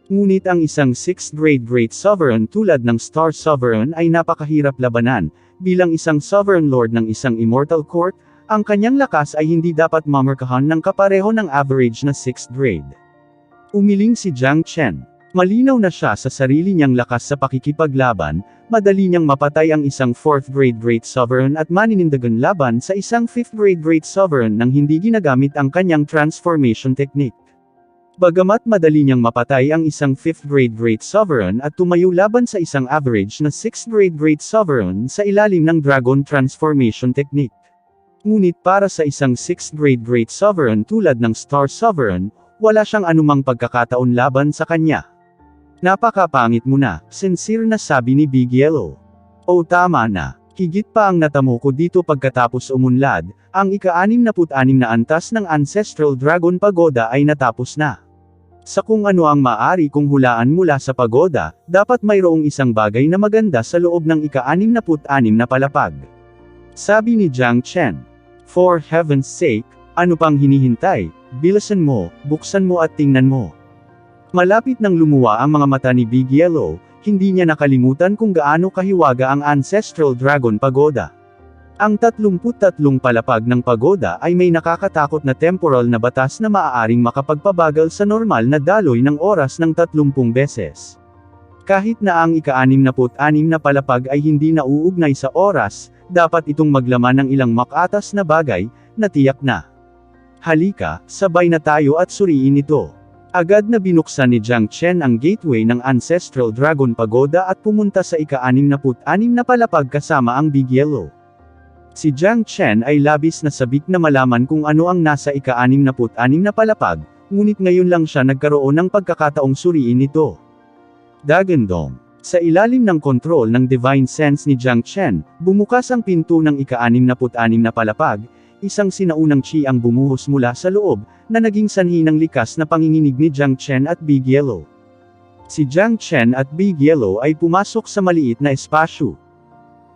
Ngunit ang isang 6th grade Great Sovereign tulad ng Star Sovereign ay napakahirap labanan, bilang isang Sovereign Lord ng isang Immortal Court, ang kanyang lakas ay hindi dapat mamarkahan ng kapareho ng average na 6th grade. Umiling si Jiang Chen. Malinaw na siya sa sarili niyang lakas sa pakikipaglaban, madali niyang mapatay ang isang 4th grade Great Sovereign at maninindigan laban sa isang 5th grade Great Sovereign nang hindi ginagamit ang kanyang transformation technique. Bagamat madali niyang mapatay ang isang 5th grade Great Sovereign at tumayo laban sa isang average na 6th grade Great Sovereign sa ilalim ng Dragon Transformation Technique. Ngunit para sa isang 6th grade Great Sovereign tulad ng Star Sovereign, wala siyang anumang pagkakataon laban sa kanya. Napakapangit mo na, sincere na sabi ni Big Yellow. O tama na, higit pa ang natamo ko dito pagkatapos umunlad, ang ika-66 na antas ng Ancestral Dragon Pagoda ay natapos na. Sa kung ano ang maaari kong hulaan mula sa pagoda, dapat mayroong isang bagay na maganda sa loob ng ika-66 na palapag. Sabi ni Jiang Chen. For heaven's sake, ano pang hinihintay? Bilisan mo, buksan mo at tingnan mo. Malapit nang lumuwa ang mga mata ni Big Yellow, hindi niya nakalimutan kung gaano kahiwaga ang Ancestral Dragon Pagoda. Ang 33 palapag ng pagoda ay may nakakatakot na temporal na batas na maaaring makapagpabagal sa normal na daloy ng oras ng 30 beses. Kahit na ang ika-66 na palapag ay hindi nauugnay sa oras, dapat itong maglaman ng ilang makatas na bagay, na tiyak na. Halika, sabay na tayo at suriin ito. Agad na binuksan ni Jiang Chen ang gateway ng Ancestral Dragon Pagoda at pumunta sa ika-66 na palapag kasama ang Big Yellow. Si Jiang Chen ay labis na sabik na malaman kung ano ang nasa ika-66 na palapag, ngunit ngayon lang siya nagkaroon ng pagkakataong suriin ito. Dagandong. Sa ilalim ng kontrol ng Divine Sense ni Jiang Chen, bumukas ang pinto ng ika-66 na palapag, isang sinaunang chi ang bumuhos mula sa loob, na naging sanhi ng likas na panginginig ni Jiang Chen at Big Yellow. Si Jiang Chen at Big Yellow ay pumasok sa maliit na espasyo.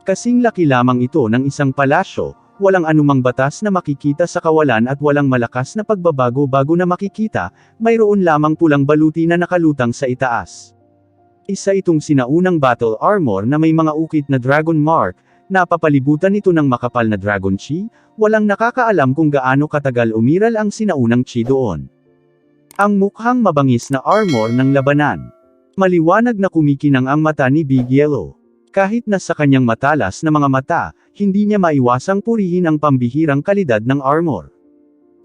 Kasing laki lamang ito ng isang palasyo, walang anumang batas na makikita sa kawalan at walang malakas na pagbabago-bago na makikita, mayroon lamang pulang baluti na nakalutang sa itaas. Isa itong sinaunang battle armor na may mga ukit na dragon mark, napapalibutan ito ng makapal na dragon chi, walang nakakaalam kung gaano katagal umiral ang sinaunang chi doon. Ang mukhang mabangis na armor ng labanan. Maliwanag na kumikinang ang mata ni Big Yellow. Kahit na sa kanyang matalas na mga mata, hindi niya maiwasang purihin ang pambihirang kalidad ng armor.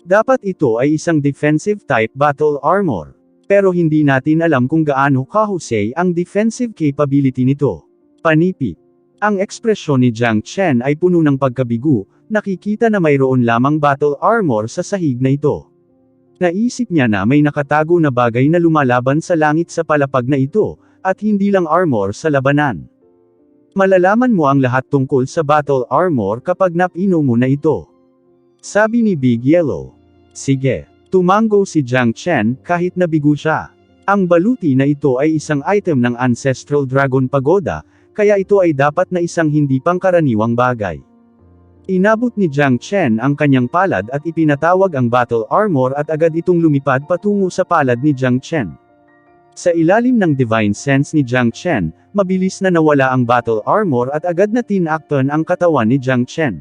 Dapat ito ay isang defensive type battle armor. Pero hindi natin alam kung gaano kahusay ang defensive capability nito. Panipit. Ang ekspresyon ni Jiang Chen ay puno ng pagkabigo, nakikita na mayroon lamang battle armor sa sahig na ito. Naisip niya na may nakatago na bagay na lumalaban sa langit sa palapag na ito, at hindi lang armor sa labanan. Malalaman mo ang lahat tungkol sa battle armor kapag napino mo na ito. Sabi ni Big Yellow. Sige. Tumango si Jiang Chen kahit nabigo siya. Ang baluti na ito ay isang item ng Ancestral Dragon Pagoda, kaya ito ay dapat na isang hindi pangkaraniwang bagay. Inabot ni Jiang Chen ang kanyang palad at ipinatawag ang battle armor at agad itong lumipad patungo sa palad ni Jiang Chen. Sa ilalim ng divine sense ni Jiang Chen, mabilis na nawala ang battle armor at agad na tinakpan ang katawan ni Jiang Chen.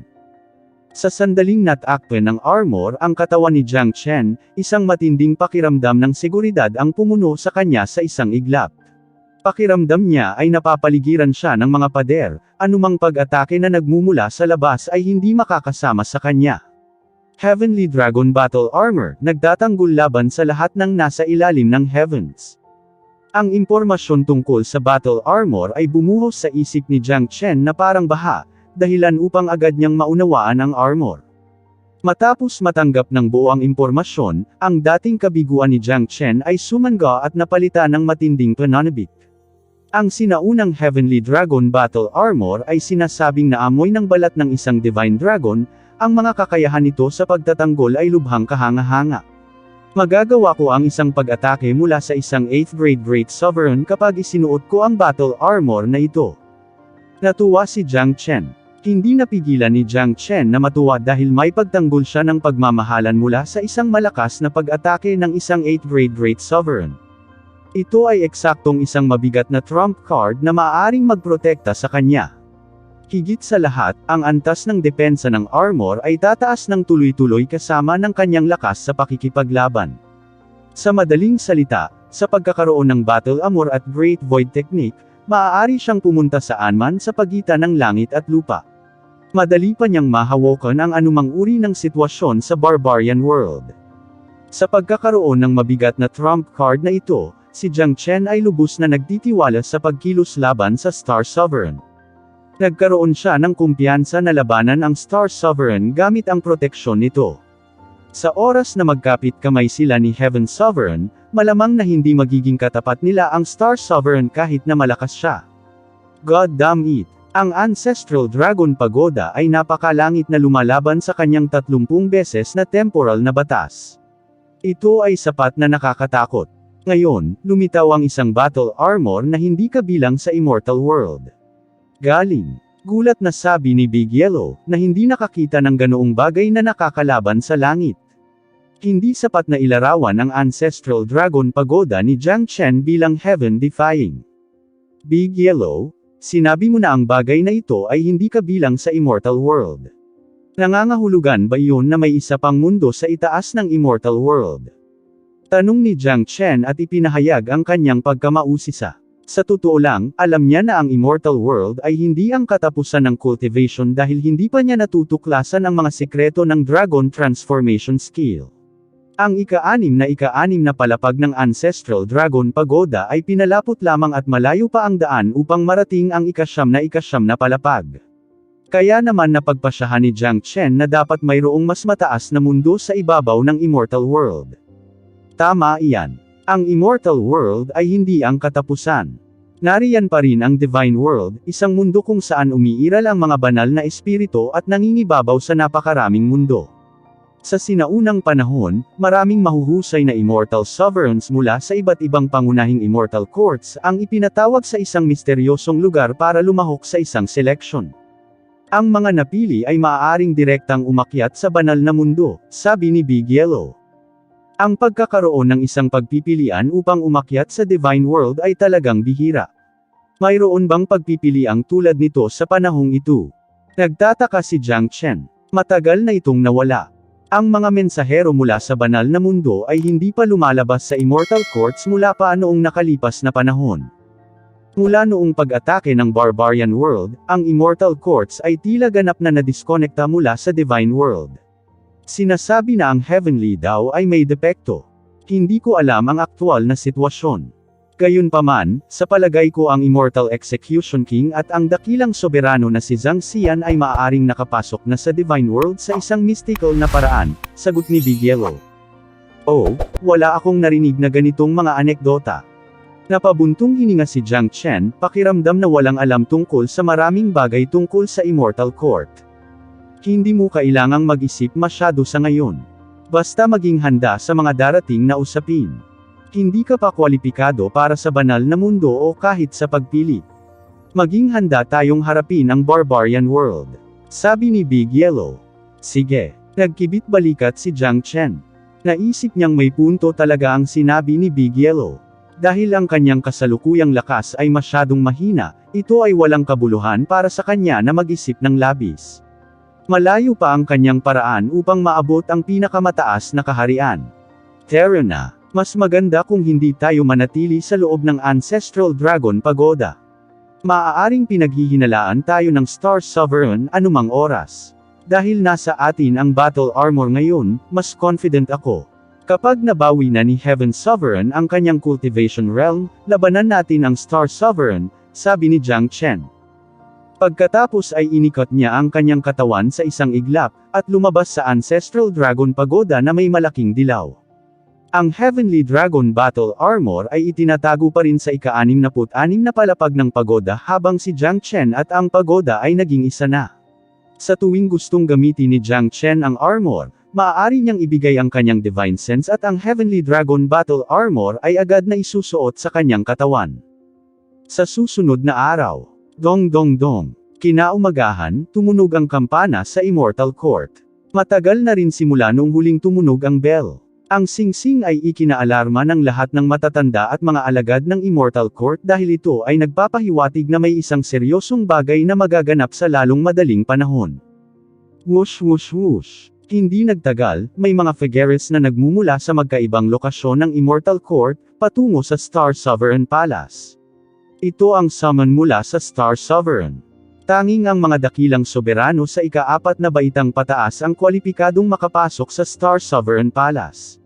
Sa sandaling natakpan ng armor ang katawan ni Jiang Chen, isang matinding pakiramdam ng seguridad ang pumuno sa kanya sa isang iglap. Pakiramdam niya ay napapaligiran siya ng mga pader, anumang pag-atake na nagmumula sa labas ay hindi makakasama sa kanya. Heavenly Dragon Battle Armor, nagtatanggol laban sa lahat ng nasa ilalim ng heavens. Ang impormasyon tungkol sa battle armor ay bumuhos sa isip ni Jiang Chen na parang baha, dahilan upang agad niyang maunawaan ang armor. Matapos matanggap ng buo ang impormasyon, ang dating kabiguan ni Jiang Chen ay sumangga at napalitan ng matinding pananabik. Ang sinaunang Heavenly Dragon Battle Armor ay sinasabing na amoy ng balat ng isang Divine Dragon, ang mga kakayahan nito sa pagtatanggol ay lubhang kahanga-hanga. Magagawa ko ang isang pag-atake mula sa isang 8th grade Great Sovereign kapag isinuot ko ang Battle Armor na ito. Natuwa si Jiang Chen. Hindi napigilan ni Jiang Chen na matuwa dahil may pagtanggol siya ng pagmamahalan mula sa isang malakas na pag-atake ng isang 8th grade Great Sovereign. Ito ay eksaktong isang mabigat na trump card na maaaring magprotekta sa kanya. Higit sa lahat, ang antas ng depensa ng armor ay tataas ng tuloy-tuloy kasama ng kanyang lakas sa pakikipaglaban. Sa madaling salita, sa pagkakaroon ng Battle Armor at Great Void Technique, maaari siyang pumunta saan man sa pagitan ng langit at lupa. Madali pa niyang mahawakan ang anumang uri ng sitwasyon sa Barbarian World. Sa pagkakaroon ng mabigat na trump card na ito, si Jiang Chen ay lubos na nagtitiwala sa pagkilos laban sa Star Sovereign. Nagkaroon siya ng kumpiyansa na labanan ang Star Sovereign gamit ang proteksyon nito. Sa oras na magkapit kamay sila ni Heaven Sovereign, malamang na hindi magiging katapat nila ang Star Sovereign kahit na malakas siya. God damn it! Ang Ancestral Dragon Pagoda ay napakalangit na lumalaban sa kanyang 30 beses na temporal na batas. Ito ay sapat na nakakatakot. Ngayon, lumitaw ang isang battle armor na hindi kabilang sa Immortal World. Galing. Gulat na sabi ni Big Yellow, na hindi nakakita ng ganoong bagay na nakakalaban sa langit. Hindi sapat na ilarawan ang Ancestral Dragon Pagoda ni Jiang Chen bilang heaven-defying. Big Yellow, sinabi mo na ang bagay na ito ay hindi kabilang sa Immortal World. Nangangahulugan ba iyon na may isa pang mundo sa itaas ng Immortal World? Tanong ni Jiang Chen at ipinahayag ang kanyang pagkamausisa. Sa totoo lang, alam niya na ang Immortal World ay hindi ang katapusan ng cultivation dahil hindi pa niya natutuklasan ang mga sekreto ng Dragon Transformation Skill. Ang ika-6 na palapag ng Ancestral Dragon Pagoda ay pinalapot lamang at malayo pa ang daan upang marating ang ika-9 na palapag. Kaya naman napagpasyahan ni Jiang Chen na dapat mayroong mas mataas na mundo sa ibabaw ng Immortal World. Tama iyan. Ang Immortal World ay hindi ang katapusan. Nariyan pa rin ang Divine World, isang mundo kung saan umiiral ang mga banal na espiritu at nangingibabaw sa napakaraming mundo. Sa sinaunang panahon, maraming mahuhusay na Immortal Sovereigns mula sa iba't ibang pangunahing Immortal Courts ang ipinatawag sa isang misteryosong lugar para lumahok sa isang selection. Ang mga napili ay maaaring direktang umakyat sa banal na mundo, sabi ni Big Yellow. Ang pagkakaroon ng isang pagpipilian upang umakyat sa Divine World ay talagang bihira. Mayroon bang pagpipiliang tulad nito sa panahong ito? Nagtataka si Jiang Chen. Matagal na itong nawala. Ang mga mensahero mula sa banal na mundo ay hindi pa lumalabas sa Immortal Courts mula pa noong nakalipas na panahon. Mula noong pag-atake ng Barbarian World, ang Immortal Courts ay tila ganap na nadiskonekta mula sa Divine World. Sinasabi na ang Heavenly daw ay may depekto. Hindi ko alam ang aktwal na sitwasyon. Gayunpaman, sa palagay ko ang Immortal Execution King at ang dakilang soberano na si Zhang Xian ay maaaring nakapasok na sa Divine World sa isang mystical na paraan, sagot ni Big Yellow. Oh, wala akong narinig na ganitong mga anekdota. Napabuntong hininga si Jiang Chen, pakiramdam na walang alam tungkol sa maraming bagay tungkol sa Immortal Court. Hindi mo kailangang mag-isip masyado sa ngayon. Basta maging handa sa mga darating na usapin. Hindi ka pa kwalipikado para sa banal na mundo o kahit sa pagpili. Maging handa tayong harapin ang Barbarian World. Sabi ni Big Yellow. Sige. Nagkibit balikat si Jiang Chen. Naisip niyang may punto talaga ang sinabi ni Big Yellow. Dahil ang kanyang kasalukuyang lakas ay masyadong mahina, ito ay walang kabuluhan para sa kanya na mag-isip ng labis. Malayo pa ang kanyang paraan upang maabot ang pinakamataas na kaharian. Tara na. Mas maganda kung hindi tayo manatili sa loob ng Ancestral Dragon Pagoda. Maaaring pinaghihinalaan tayo ng Star Sovereign anumang oras. Dahil nasa atin ang Battle Armor ngayon, mas confident ako. Kapag nabawi na ni Heaven Sovereign ang kanyang Cultivation Realm, labanan natin ang Star Sovereign, sabi ni Jiang Chen. Pagkatapos ay inikot niya ang kanyang katawan sa isang iglap, at lumabas sa Ancestral Dragon Pagoda na may malaking dilaw. Ang Heavenly Dragon Battle Armor ay itinatago pa rin sa ika-66 na palapag ng pagoda habang si Jiang Chen at ang pagoda ay naging isa na. Sa tuwing gustong gamitin ni Jiang Chen ang armor, maaari niyang ibigay ang kanyang Divine Sense at ang Heavenly Dragon Battle Armor ay agad na isusuot sa kanyang katawan. Sa susunod na araw, dong dong dong, kinaumagahan, tumunog ang kampana sa Immortal Court. Matagal na rin simula noong huling tumunog ang bell. Ang singsing ay ikinaalarma ng lahat ng matatanda at mga alagad ng Immortal Court dahil ito ay nagpapahiwatig na may isang seryosong bagay na magaganap sa lalong madaling panahon. Whoosh whoosh whoosh. Hindi nagtagal, may mga figueres na nagmumula sa magkaibang lokasyon ng Immortal Court, patungo sa Star Sovereign Palace. Ito ang summon mula sa Star Sovereign. Tanging ang mga dakilang soberano sa ika-4 na baitang pataas ang kwalipikadong makapasok sa Star Sovereign Palace.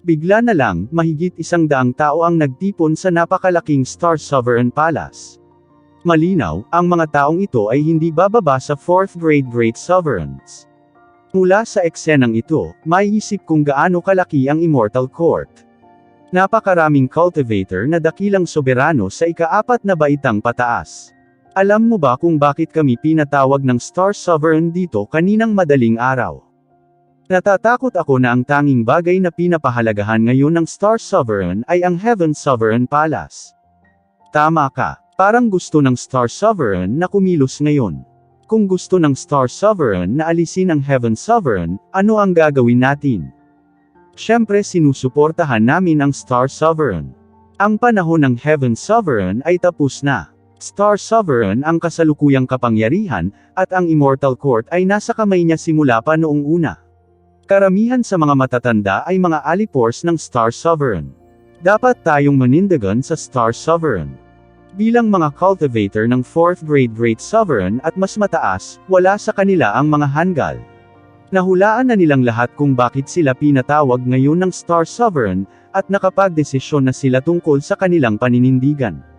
Bigla na lang, mahigit 100 tao ang nagtipon sa napakalaking Star Sovereign Palace. Malinaw, ang mga taong ito ay hindi bababa sa 4th grade Great Sovereigns. Mula sa eksenang ito, maiisip kung gaano kalaki ang Immortal Court. Napakaraming cultivator na dakilang soberano sa ika-4 na baitang pataas. Alam mo ba kung bakit kami pinatawag ng Star Sovereign dito kaninang madaling araw? Natatakot ako na ang tanging bagay na pinapahalagahan ngayon ng Star Sovereign ay ang Heaven Sovereign Palace. Tama ka, parang gusto ng Star Sovereign na kumilos ngayon. Kung gusto ng Star Sovereign na alisin ang Heaven Sovereign, ano ang gagawin natin? Siyempre sinusuportahan namin ang Star Sovereign. Ang panahon ng Heaven Sovereign ay tapos na. Star Sovereign ang kasalukuyang kapangyarihan, at ang Immortal Court ay nasa kamay niya simula pa noong una. Karamihan sa mga matatanda ay mga alipors ng Star Sovereign. Dapat tayong manindigan sa Star Sovereign. Bilang mga cultivator ng 4th grade Great Sovereign at mas mataas, wala sa kanila ang mga hanggal. Nahulaan na nilang lahat kung bakit sila pinatawag ngayon ng Star Sovereign, at nakapagdesisyon na sila tungkol sa kanilang paninindigan.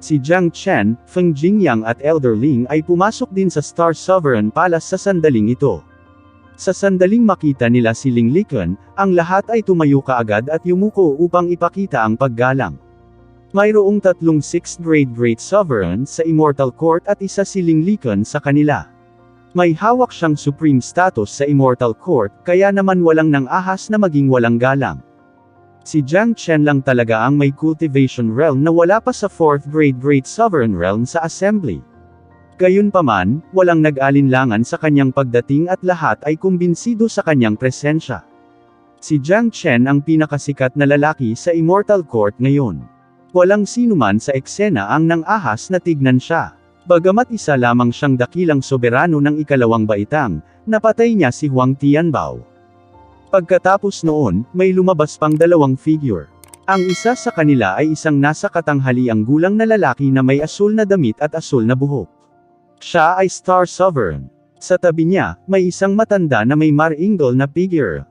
Si Jiang Chen, Feng Jingyang at Elder Ling ay pumasok din sa Star Sovereign Palace sa sandaling ito. Sa sandaling makita nila si Ling Liqun, ang lahat ay tumayo kaagad at yumuko upang ipakita ang paggalang. Mayroong 3 6th grade Great Sovereigns sa Immortal Court at isa si Ling Liqun sa kanila. May hawak siyang supreme status sa Immortal Court, kaya naman walang nang ahas na maging walang galang. Si Jiang Chen lang talaga ang may cultivation realm na wala pa sa 4th grade Great Sovereign Realm sa Assembly. Gayunpaman, walang nag-alinlangan sa kanyang pagdating at lahat ay kumbinsido sa kanyang presensya. Si Jiang Chen ang pinakasikat na lalaki sa Immortal Court ngayon. Walang sinuman sa eksena ang nang-ahas na tignan siya. Bagamat isa lamang siyang dakilang soberano ng ikalawang baitang, napatay niya si Huang Tianbao. Pagkatapos noon, may lumabas pang dalawang figure. Ang isa sa kanila ay isang nasa katanghaliang gulang na lalaki na may asul na damit at asul na buhok. Siya ay Star Sovereign. Sa tabi niya, may isang matanda na may maringal na figure.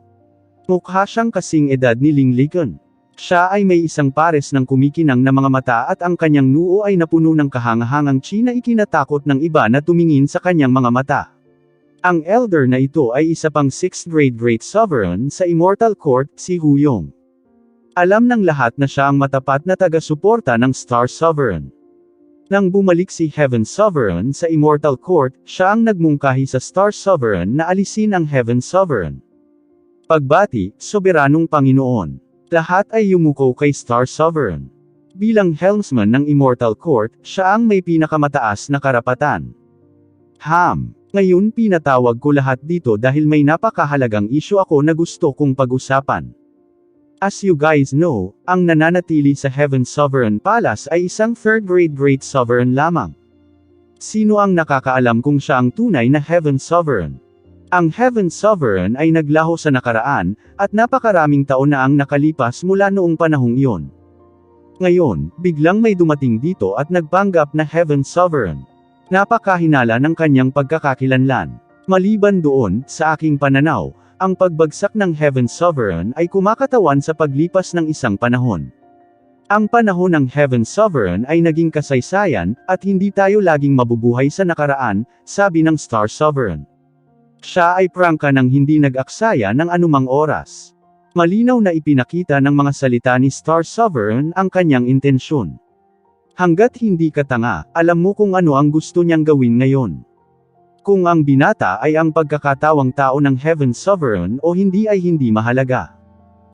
Mukha siyang kasing edad ni Ling Likon. Siya ay may isang pares ng kumikinang na mga mata at ang kanyang noo ay napuno ng kahangahangang chi na ikinatakot ng iba na tumingin sa kanyang mga mata. Ang elder na ito ay isa pang 6th grade Great Sovereign sa Immortal Court, si Huyong. Alam ng lahat na siya ang matapat na taga-suporta ng Star Sovereign. Nang bumalik si Heaven Sovereign sa Immortal Court, siya ang nagmungkahi sa Star Sovereign na alisin ang Heaven Sovereign. Pagbati, Soberanong Panginoon. Lahat ay yumuko kay Star Sovereign. Bilang helmsman ng Immortal Court, siya ang may pinakamataas na karapatan. Ngayon pinatawag ko lahat dito dahil may napakahalagang issue ako na gusto kong pag-usapan. As you guys know, ang nananatili sa Heaven Sovereign Palace ay isang 3rd grade Great Sovereign lamang. Sino ang nakakaalam kung siya ang tunay na Heaven Sovereign? Ang Heaven Sovereign ay naglaho sa nakaraan, at napakaraming taon na ang nakalipas mula noong panahong iyon. Ngayon, biglang may dumating dito at nagpanggap na Heaven Sovereign. Napakahinala ng kanyang pagkakakilanlan. Maliban doon, sa aking pananaw, ang pagbagsak ng Heaven Sovereign ay kumakatawan sa paglipas ng isang panahon. Ang panahon ng Heaven Sovereign ay naging kasaysayan, at hindi tayo laging mabubuhay sa nakaraan, sabi ng Star Sovereign. Siya ay prangka ng hindi nag-aksaya ng anumang oras. Malinaw na ipinakita ng mga salita ni Star Sovereign ang kanyang intensyon. Hanggat hindi ka tanga, alam mo kung ano ang gusto niyang gawin ngayon. Kung ang binata ay ang pagkakatawang tao ng Heaven Sovereign o hindi ay hindi mahalaga.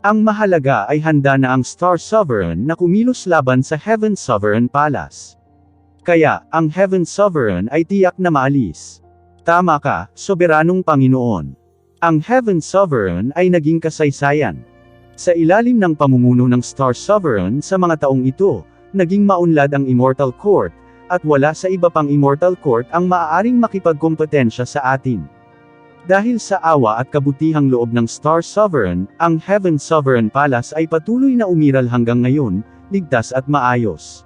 Ang mahalaga ay handa na ang Star Sovereign na kumilos laban sa Heaven Sovereign Palace. Kaya, ang Heaven Sovereign ay tiyak na maalis. Tama ka, Soberanong Panginoon. Ang Heaven Sovereign ay naging kasaysayan. Sa ilalim ng pamumuno ng Star Sovereign sa mga taong ito, naging maunlad ang Immortal Court, at wala sa iba pang Immortal Court ang maaaring makipagkompetensya sa atin. Dahil sa awa at kabutihang loob ng Star Sovereign, ang Heaven Sovereign Palace ay patuloy na umiral hanggang ngayon, ligtas at maayos.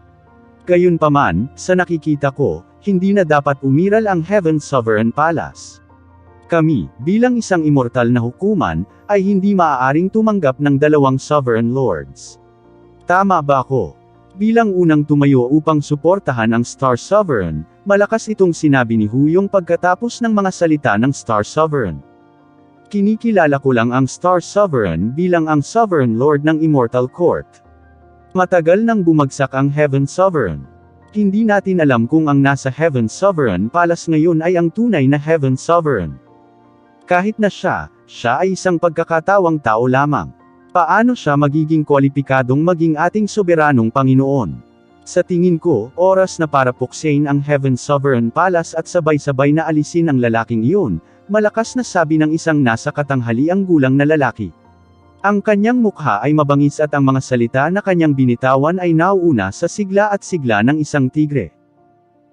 Gayunpaman, sa nakikita ko, hindi na dapat umiral ang Heaven Sovereign Palace. Kami, bilang isang immortal na hukuman, ay hindi maaaring tumanggap ng dalawang Sovereign Lords. Tama ba ako? Bilang unang tumayo upang suportahan ang Star Sovereign, malakas itong sinabi ni Huyong pagkatapos ng mga salita ng Star Sovereign. Kinikilala ko lang ang Star Sovereign bilang ang Sovereign Lord ng Immortal Court. Matagal nang bumagsak ang Heaven Sovereign. Hindi natin alam kung ang nasa Heaven Sovereign Palace ngayon ay ang tunay na Heaven Sovereign. Kahit na siya ay isang pagkakatawang tao lamang. Paano siya magiging kwalipikadong maging ating soberanong Panginoon? Sa tingin ko, oras na para puksain ang Heaven Sovereign Palace at sabay-sabay na alisin ang lalaking iyon, malakas na sabi ng isang nasa katanghaliang gulang na lalaki. Ang kanyang mukha ay mabangis at ang mga salita na kanyang binitawan ay nauuna sa sigla at sigla ng isang tigre.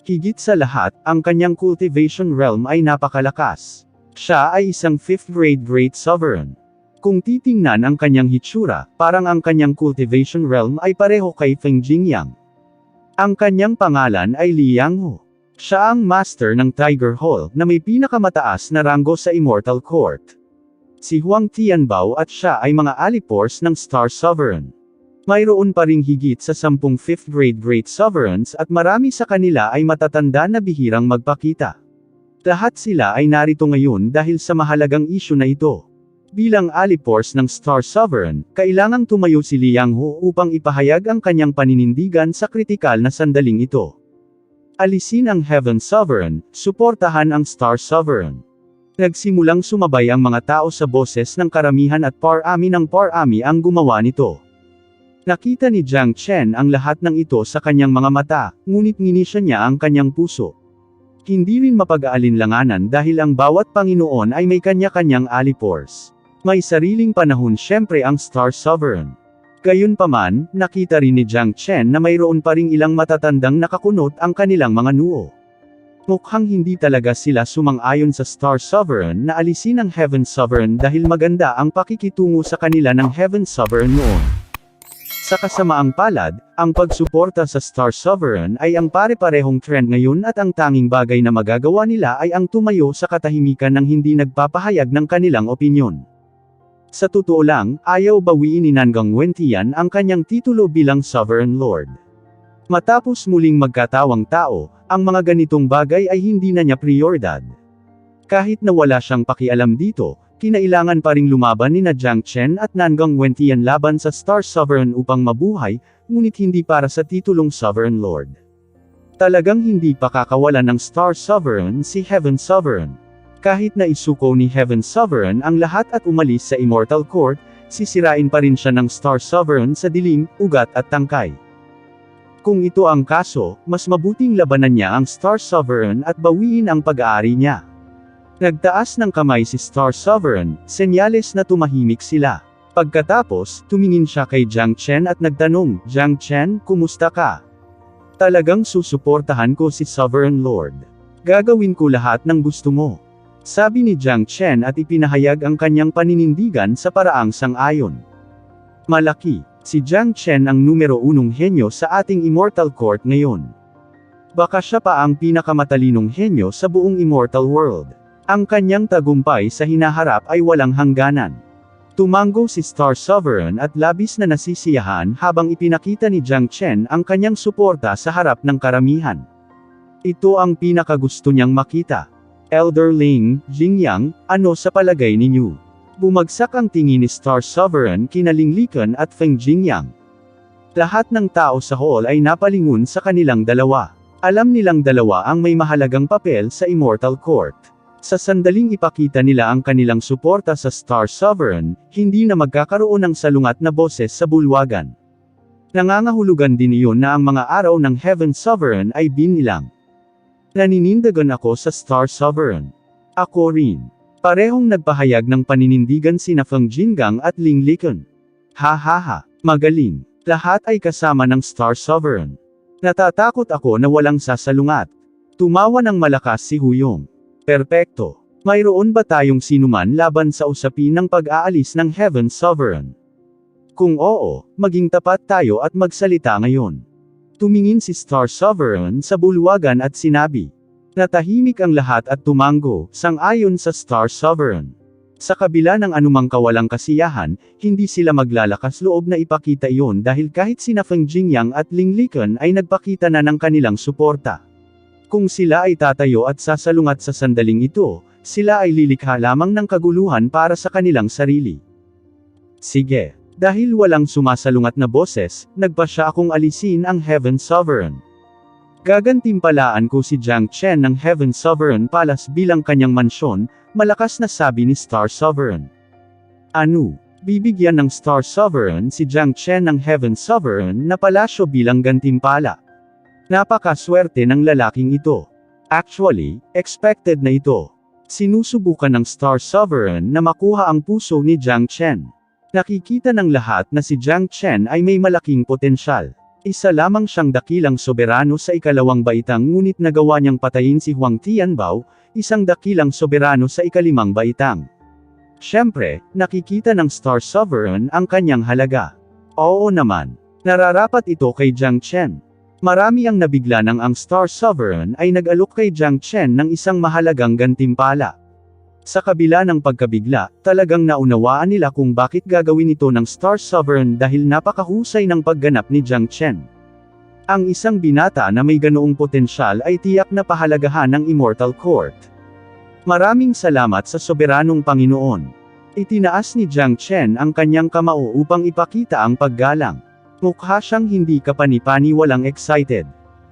Higit sa lahat, ang kanyang cultivation realm ay napakalakas. Siya ay isang 5th grade Great Sovereign. Kung titingnan ang kanyang hitsura, parang ang kanyang cultivation realm ay pareho kay Feng Jingyang. Ang kanyang pangalan ay Li Yanghu. Siya ang master ng Tiger Hall na may pinakamataas na ranggo sa Immortal Court. Si Huang Tianbao at siya ay mga alipores ng Star Sovereign. Mayroon pa ring higit sa 10 5th grade Great Sovereigns at marami sa kanila ay matatanda na bihirang magpakita. Lahat sila ay narito ngayon dahil sa mahalagang issue na ito. Bilang alipores ng Star Sovereign, kailangang tumayo si Li Yanghu upang ipahayag ang kanyang paninindigan sa kritikal na sandaling ito. Alisin ang Heaven Sovereign, suportahan ang Star Sovereign. Nagsimulang sumabay ang mga tao sa boses ng karamihan at parami ng parami ang gumawa nito. Nakita ni Jiang Chen ang lahat ng ito sa kanyang mga mata, ngunit nginisya niya ang kanyang puso. Hindi rin mapag-aalinlanganan dahil ang bawat Panginoon ay may kanya-kanyang alipores. May sariling panahon syempre ang Star Sovereign. Gayunpaman, nakita rin ni Jiang Chen na mayroon pa ring ilang matatandang nakakunot ang kanilang mga noo. Mukhang hindi talaga sila sumang-ayon sa Star Sovereign na alisin ang Heaven Sovereign dahil maganda ang pakikitungo sa kanila ng Heaven Sovereign noon. Sa kasamaang palad, ang pagsuporta sa Star Sovereign ay ang pare-parehong trend ngayon at ang tanging bagay na magagawa nila ay ang tumayo sa katahimikan ng hindi nagpapahayag ng kanilang opinyon. Sa totoo lang, ayaw bawiin ni Nanggang Wendian ang kanyang titulo bilang Sovereign Lord. Matapos muling magkatawang tao, ang mga ganitong bagay ay hindi na niya prioridad. Kahit na wala siyang pakialam dito, kinailangan pa ring lumaban ni Jiang Chen at Nanggang Wendian laban sa Star Sovereign upang mabuhay, ngunit hindi para sa titulong Sovereign Lord. Talagang hindi pakakawalan ng Star Sovereign si Heaven Sovereign. Kahit na isuko ni Heaven Sovereign ang lahat at umalis sa Immortal Court, sisirain pa rin siya ng Star Sovereign sa dilim, ugat at tangkay. Kung ito ang kaso, mas mabuting labanan niya ang Star Sovereign at bawiin ang pag-aari niya. Nagtaas ng kamay si Star Sovereign, senyales na tumahimik sila. Pagkatapos, tumingin siya kay Jiang Chen at nagtanong, "Jiang Chen, kumusta ka?" "Talagang susuportahan ko si Sovereign Lord. Gagawin ko lahat ng gusto mo," sabi ni Jiang Chen at ipinahayag ang kanyang paninindigan sa paraang sang-ayon. Malaki. Si Jiang Chen ang numero 1 henyo sa ating Immortal Court ngayon. Baka siya pa ang pinakamatalinong henyo sa buong Immortal World. Ang kanyang tagumpay sa hinaharap ay walang hangganan. Tumango si Star Sovereign at labis na nasisiyahan habang ipinakita ni Jiang Chen ang kanyang suporta sa harap ng karamihan. Ito ang pinakagusto niyang makita. "Elder Ling, Jingyang, ano sa palagay ninyo?" Bumagsak ang tingin ni Star Sovereign kina Ling Liqun at Feng Jingyang. Lahat ng tao sa hall ay napalingon sa kanilang dalawa. Alam nilang dalawa ang may mahalagang papel sa Immortal Court. Sa sandaling ipakita nila ang kanilang suporta sa Star Sovereign, hindi na magkakaroon ng salungat na boses sa bulwagan. Nangangahulugan din iyon na ang mga araw ng Heaven Sovereign ay binilang. Naninindigan ako sa Star Sovereign. Ako rin. Parehong nagpahayag ng paninindigan sina Feng Jingyang at Ling Liqun. Ha, magaling. Lahat ay kasama ng Star Sovereign. Natatakot ako na walang sasalungat. Tumawa ng malakas si Huyong. Perpekto. Mayroon ba tayong sinuman laban sa usapin ng pag-aalis ng Heaven Sovereign? Kung oo, maging tapat tayo at magsalita ngayon. Tumingin si Star Sovereign sa bulwagan at sinabi. Natahimik ang lahat at tumango, sang-ayon sa Star Sovereign. Sa kabila ng anumang kawalang kasiyahan, hindi sila maglalakas loob na ipakita iyon dahil kahit sina Feng Jingyang at Ling Liqun ay nagpakita na ng kanilang suporta. Kung sila ay tatayo at sasalungat sa sandaling ito, sila ay lilikha lamang ng kaguluhan para sa kanilang sarili. Sige. Dahil walang sumasalungat na boses, nagpasya akong alisin ang Heaven Sovereign. Gagantimpalaan ko si Jiang Chen ng Heaven Sovereign Palace bilang kanyang mansyon, malakas na sabi ni Star Sovereign. Ano? Bibigyan ng Star Sovereign si Jiang Chen ng Heaven Sovereign na palasyo bilang gantimpala. Napakaswerte ng lalaking ito. Actually, expected na ito. Sinusubukan ng Star Sovereign na makuha ang puso ni Jiang Chen. Nakikita ng lahat na si Jiang Chen ay may malaking potensyal. Isa lamang siyang dakilang soberano sa ikalawang baitang ngunit nagawa niyang patayin si Huang Tianbao, isang dakilang soberano sa ikalimang baitang. Siyempre, nakikita ng Star Sovereign ang kanyang halaga. Oo naman. Nararapat ito kay Jiang Chen. Marami ang nabigla nang ang Star Sovereign ay nag-alok kay Jiang Chen ng isang mahalagang gantimpala. Sa kabila ng pagkabigla, talagang naunawaan nila kung bakit gagawin ito ng Star Sovereign dahil napakahusay ng pagganap ni Jiang Chen. Ang isang binata na may ganoong potensyal ay tiyak na pahalagahan ng Immortal Court. Maraming salamat sa soberanong Panginoon. Itinaas ni Jiang Chen ang kanyang kamao upang ipakita ang paggalang. Mukha siyang hindi kapani-paniwalang excited.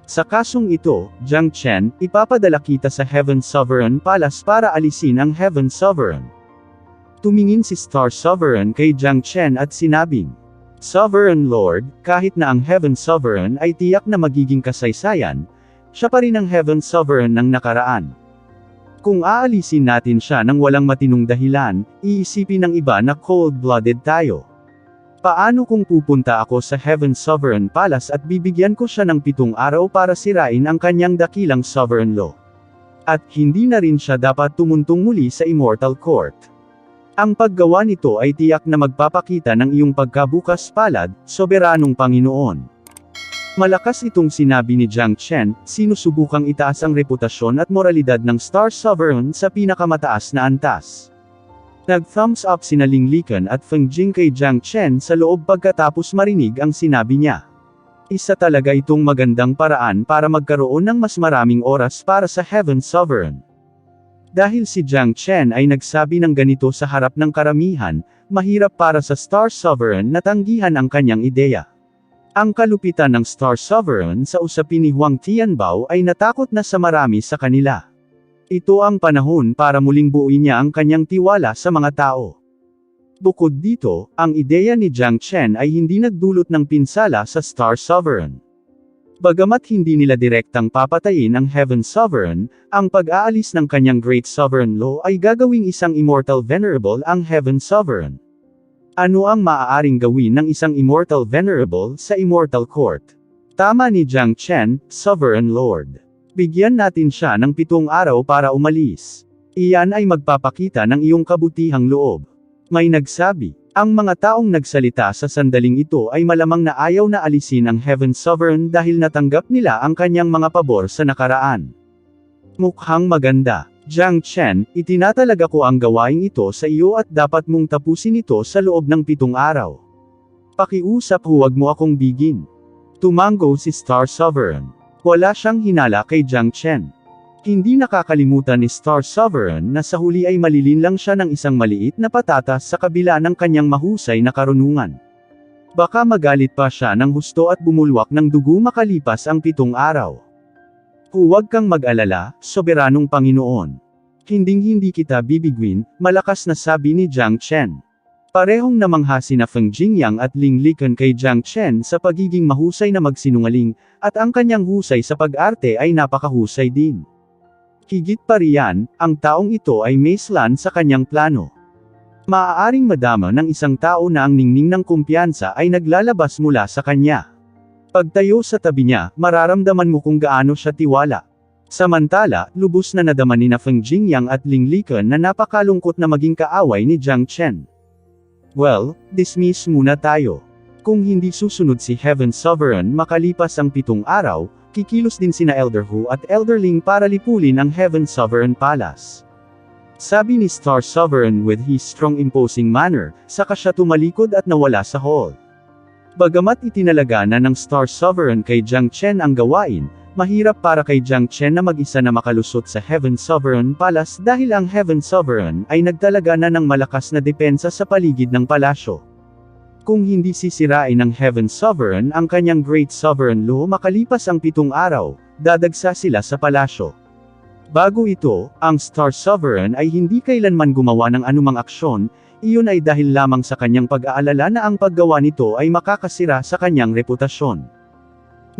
Sa kasong ito, Jiang Chen, ipapadala kita sa Heaven Sovereign Palace para alisin ang Heaven Sovereign. Tumingin si Star Sovereign kay Jiang Chen at sinabing, Sovereign Lord, kahit na ang Heaven Sovereign ay tiyak na magiging kasaysayan, siya pa rin ang Heaven Sovereign ng nakaraan. Kung aalisin natin siya ng walang matinong dahilan, iisipin ng iba na cold-blooded tayo. Paano kung pupunta ako sa Heaven Sovereign Palace at bibigyan ko siya ng 7 araw para sirain ang kanyang dakilang sovereign law? At hindi na rin siya dapat tumuntong muli sa Immortal Court. Ang paggawa nito ay tiyak na magpapakita ng iyong pagkabukas palad, soberanong Panginoon. Malakas itong sinabi ni Jiang Chen, sinusubukang itaas ang reputasyon at moralidad ng Star Sovereign sa pinakamataas na antas. Nag-thumbs up sina Ling Liqun at Feng Jing kay Jiang Chen sa loob pagkatapos marinig ang sinabi niya. Isa talaga itong magandang paraan para magkaroon ng mas maraming oras para sa Heaven Sovereign. Dahil si Jiang Chen ay nagsabi ng ganito sa harap ng karamihan, mahirap para sa Star Sovereign na tanggihan ang kanyang ideya. Ang kalupitan ng Star Sovereign sa usapin ni Huang Tianbao ay natakot na sa marami sa kanila. Ito ang panahon para muling buuin niya ang kanyang tiwala sa mga tao. Bukod dito, ang ideya ni Jiang Chen ay hindi nagdulot ng pinsala sa Star Sovereign. Bagamat hindi nila direktang papatayin ang Heaven Sovereign, ang pag-aalis ng kanyang Great Sovereign Law ay gagawing isang Immortal Venerable ang Heaven Sovereign. Ano ang maaaring gawin ng isang Immortal Venerable sa Immortal Court? Tama ni Jiang Chen, Sovereign Lord. Bigyan natin siya ng 7 araw para umalis. Iyan ay magpapakita ng iyong kabutihang loob. May nagsabi, ang mga taong nagsalita sa sandaling ito ay malamang na ayaw na alisin ang Heaven Sovereign dahil natanggap nila ang kanyang mga pabor sa nakaraan. Mukhang maganda. Jiang Chen, itinatalaga ko ang gawaing ito sa iyo at dapat mong tapusin ito sa loob ng 7 araw. Pakiusap, huwag mo akong bigin. Tumango si Star Sovereign. Wala siyang hinala kay Jiang Chen. Hindi nakakalimutan ni Star Sovereign na sa huli ay malilinlang siya ng isang maliit na patatas sa kabila ng kanyang mahusay na karunungan. Baka magalit pa siya ng husto at bumulwak ng dugo makalipas ang 7 araw. Huwag kang mag-alala, soberanong Panginoon. Hinding-hindi kita bibigwin, malakas na sabi ni Jiang Chen. Parehong namangha sina Feng Jingyang at Ling Liqun kay Jiang Chen sa pagiging mahusay na magsinungaling, at ang kanyang husay sa pag-arte ay napakahusay din. Higit pa riyan, ang taong ito ay maislan sa kanyang plano. Maaaring madama ng isang tao na ang ningning ng kumpiyansa ay naglalabas mula sa kanya. Pagtayo sa tabi niya, mararamdaman mo kung gaano siya tiwala. Samantala, lubos na nadama ni Feng Jingyang at Ling Liqun na napakalungkot na maging kaaway ni Jiang Chen. Well, dismiss muna tayo. Kung hindi susunod si Heaven Sovereign makalipas ang 7 araw, kikilos din sina Elder Hu at Elder Ling para lipulin ang Heaven Sovereign Palace. Sabi ni Star Sovereign with his strong imposing manner, saka siya tumalikod at nawala sa hall. Bagamat itinalaga na ng Star Sovereign kay Jiang Chen ang gawain, mahirap para kay Jiang Chen na mag-isa na makalusot sa Heaven Sovereign Palace dahil ang Heaven Sovereign ay nagtalaga na ng malakas na depensa sa paligid ng palasyo. Kung hindi sisirain ng Heaven Sovereign ang kanyang Great Sovereign Law makalipas ang 7 araw, dadagsa sila sa palasyo. Bago ito, ang Star Sovereign ay hindi kailanman gumawa ng anumang aksyon, iyon ay dahil lamang sa kanyang pag-aalala na ang paggawa nito ay makakasira sa kanyang reputasyon.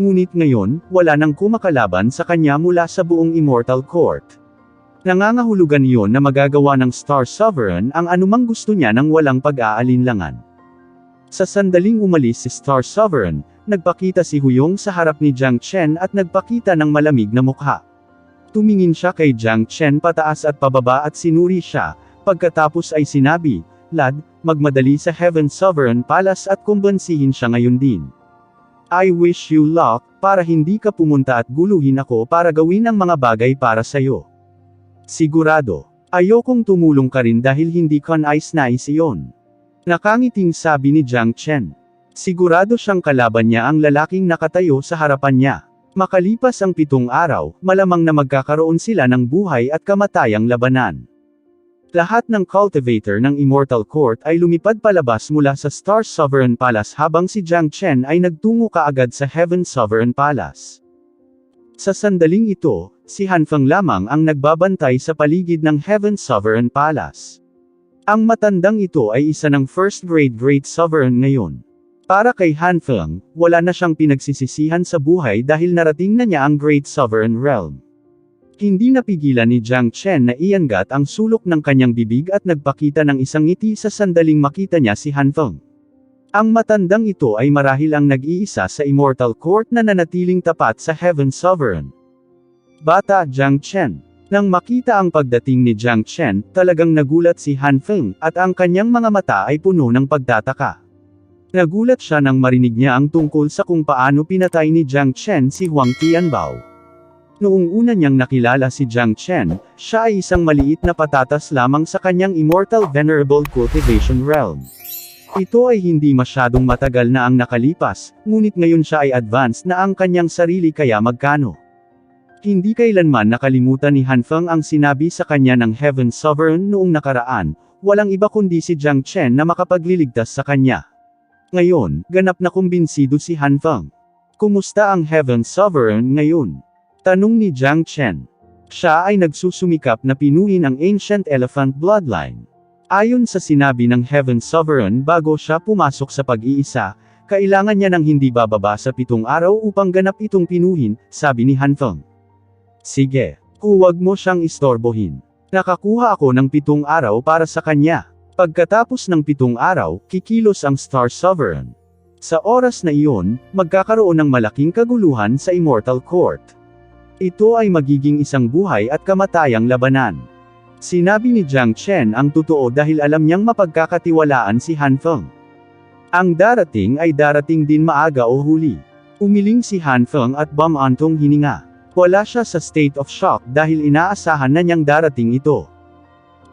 Ngunit ngayon, wala nang kumakalaban sa kanya mula sa buong Immortal Court. Nangangahulugan iyon na magagawa ng Star Sovereign ang anumang gusto niya nang walang pag-aalinlangan. Sa sandaling umalis si Star Sovereign, nagpakita si Huyong sa harap ni Jiang Chen at nagpakita ng malamig na mukha. Tumingin siya kay Jiang Chen pataas at pababa at sinuri siya, pagkatapos ay sinabi, "Lad, magmadali sa Heaven Sovereign Palace at kumbansihin siya ngayon din. I wish you luck, para hindi ka pumunta at guluhin ako para gawin ang mga bagay para sayo. Sigurado, ayokong tumulong ka rin dahil hindi ka nais iyon." Nakangiting sabi ni Jiang Chen. Sigurado siyang kalaban niya ang lalaking nakatayo sa harapan niya. Makalipas ang 7 araw, malamang na magkakaroon sila ng buhay at kamatayang labanan. Lahat ng cultivator ng Immortal Court ay lumipad palabas mula sa Star Sovereign Palace habang si Jiang Chen ay nagtungo kaagad sa Heaven Sovereign Palace. Sa sandaling ito, si Han Feng lamang ang nagbabantay sa paligid ng Heaven Sovereign Palace. Ang matandang ito ay isa ng first grade Great Sovereign ngayon. Para kay Han Feng, wala na siyang pinagsisisihan sa buhay dahil narating na niya ang Great Sovereign Realm. Hindi napigilan ni Jiang Chen na iangat ang sulok ng kanyang bibig at nagpakita ng isang ngiti sa sandaling makita niya si Han Feng. Ang matandang ito ay marahil ang nag-iisa sa Immortal Court na nanatiling tapat sa Heaven Sovereign. Bata Jiang Chen. Nang makita ang pagdating ni Jiang Chen, talagang nagulat si Han Feng, at ang kanyang mga mata ay puno ng pagtataka. Nagulat siya nang marinig niya ang tungkol sa kung paano pinatay ni Jiang Chen si Huang Tianbao. Noong una niyang nakilala si Jiang Chen, siya ay isang maliit na patatas lamang sa kanyang Immortal Venerable Cultivation Realm. Ito ay hindi masyadong matagal na ang nakalipas, ngunit ngayon siya ay advanced na ang kanyang sarili kaya magkano. Hindi kailanman nakalimutan ni Han Feng ang sinabi sa kanya ng Heaven Sovereign noong nakaraan, walang iba kundi si Jiang Chen na makapagliligtas sa kanya. Ngayon, ganap na kumbinsido si Han Feng. Kumusta ang Heaven Sovereign ngayon? Tanong ni Jiang Chen. Siya ay nagsusumikap na pinuhin ang Ancient Elephant Bloodline. Ayon sa sinabi ng Heaven Sovereign bago siya pumasok sa pag-iisa, kailangan niya ng hindi bababa sa 7 araw upang ganap itong pinuhin, sabi ni Han Feng. Sige, huwag mo siyang istorbohin. Nakakuha ako ng 7 araw para sa kanya. Pagkatapos ng 7 araw, kikilos ang Star Sovereign. Sa oras na iyon, magkakaroon ng malaking kaguluhan sa Immortal Court. Ito ay magiging isang buhay at kamatayang labanan. Sinabi ni Jiang Chen ang totoo dahil alam niyang mapagkakatiwalaan si Han Feng. Ang darating ay darating din maaga o huli. Umiling si Han Feng at bumantong hininga. Wala siya sa state of shock dahil inaasahan na niyang darating ito.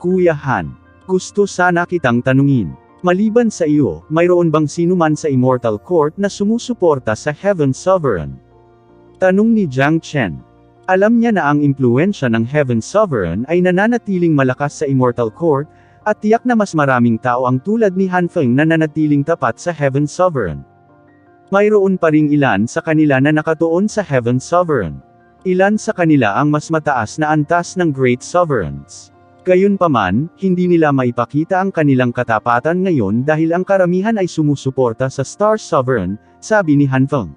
Kuya Han, gusto sana kitang tanungin. Maliban sa iyo, mayroon bang sinuman sa Immortal Court na sumusuporta sa Heaven Sovereign? Tanong ni Jiang Chen. Alam niya na ang impluensya ng Heaven Sovereign ay nananatiling malakas sa Immortal Court, at tiyak na mas maraming tao ang tulad ni Han Feng na nanatiling tapat sa Heaven Sovereign. Mayroon pa ring ilan sa kanila na nakatuon sa Heaven Sovereign. Ilan sa kanila ang mas mataas na antas ng Great Sovereigns. Gayunpaman, hindi nila maipakita ang kanilang katapatan ngayon dahil ang karamihan ay sumusuporta sa Star Sovereign, sabi ni Han Feng.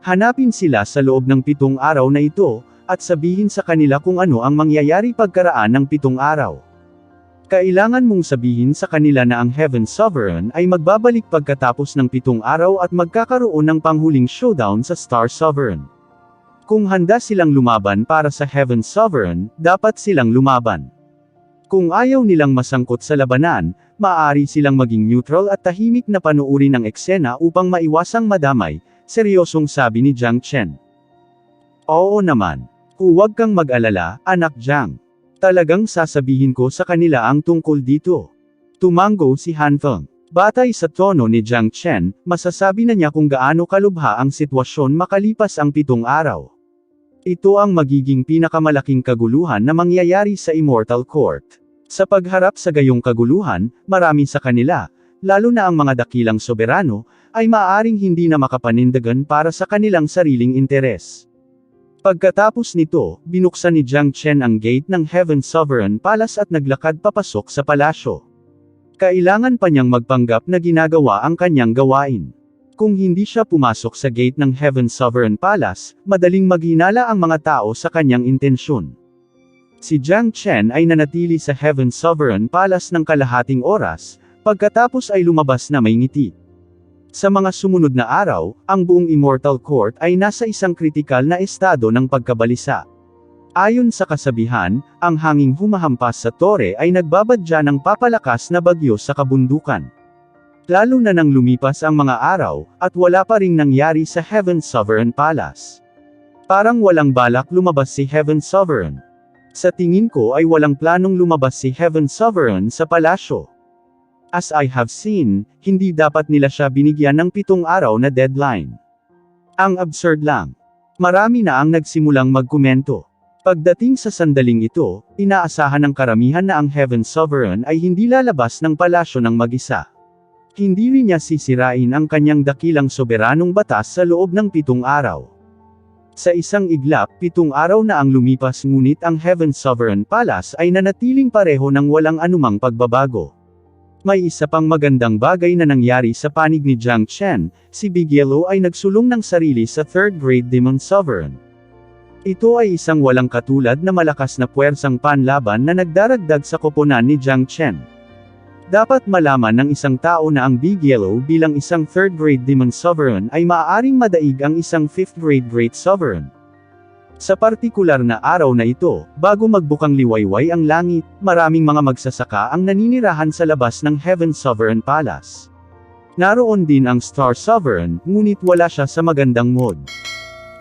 Hanapin sila sa loob ng 7 araw na ito, at sabihin sa kanila kung ano ang mangyayari pagkaraan ng 7 araw. Kailangan mong sabihin sa kanila na ang Heaven Sovereign ay magbabalik pagkatapos ng 7 araw at magkakaroon ng panghuling showdown sa Star Sovereign. Kung handa silang lumaban para sa Heaven Sovereign, dapat silang lumaban. Kung ayaw nilang masangkot sa labanan, maaari silang maging neutral at tahimik na panuuri ng eksena upang maiwasang madamay, seryosong sabi ni Jiang Chen. Oo naman. Huwag kang mag-alala, anak Jiang. Talagang sasabihin ko sa kanila ang tungkol dito. Tumango si Han Feng. Batay sa tono ni Jiang Chen, masasabi na niya kung gaano kalubha ang sitwasyon makalipas ang 7 araw. Ito ang magiging pinakamalaking kaguluhan na mangyayari sa Immortal Court. Sa pagharap sa gayong kaguluhan, marami sa kanila, lalo na ang mga dakilang soberano, ay maaaring hindi na makapanindigan para sa kanilang sariling interes. Pagkatapos nito, binuksan ni Jiang Chen ang gate ng Heaven Sovereign Palace at naglakad papasok sa palasyo. Kailangan pa niyang magpanggap na ginagawa ang kanyang gawain. Kung hindi siya pumasok sa gate ng Heaven Sovereign Palace, madaling maghinala ang mga tao sa kanyang intensyon. Si Jiang Chen ay nanatili sa Heaven Sovereign Palace ng kalahating oras, pagkatapos ay lumabas na may ngiti. Sa mga sumunod na araw, ang buong Immortal Court ay nasa isang kritikal na estado ng pagkabalisa. Ayon sa kasabihan, ang hanging humahampas sa tore ay nagbabadya ng papalakas na bagyo sa kabundukan. Lalo na nang lumipas ang mga araw, at wala pa ring nangyari sa Heaven Sovereign Palace. Parang walang balak lumabas si Heaven Sovereign. Sa tingin ko ay walang planong lumabas si Heaven Sovereign sa palasyo. As I have seen, hindi dapat nila siya binigyan ng 7 araw na deadline. Ang absurd lang. Marami na ang nagsimulang magkomento. Pagdating sa sandaling ito, inaasahan ng karamihan na ang Heaven Sovereign ay hindi lalabas ng palasyo ng mag-isa. Hindi rin niya sisirain ang kanyang dakilang soberanong batas sa loob ng 7 araw. Sa isang iglap, 7 araw na ang lumipas ngunit ang Heaven Sovereign Palace ay nanatiling pareho ng walang anumang pagbabago. May isa pang magandang bagay na nangyari sa panig ni Jiang Chen, si Big Yellow ay nagsulong ng sarili sa Third Grade Demon Sovereign. Ito ay isang walang katulad na malakas na puwersang panlaban na nagdaragdag sa koponan ni Jiang Chen. Dapat malaman ng isang tao na ang Big Yellow bilang isang 3rd Grade Demon Sovereign ay maaaring madaig ang isang 5th Grade Great Sovereign. Sa partikular na araw na ito, bago magbukang liwayway ang langit, maraming mga magsasaka ang naninirahan sa labas ng Heaven Sovereign Palace. Naroon din ang Star Sovereign, ngunit wala siya sa magandang mood.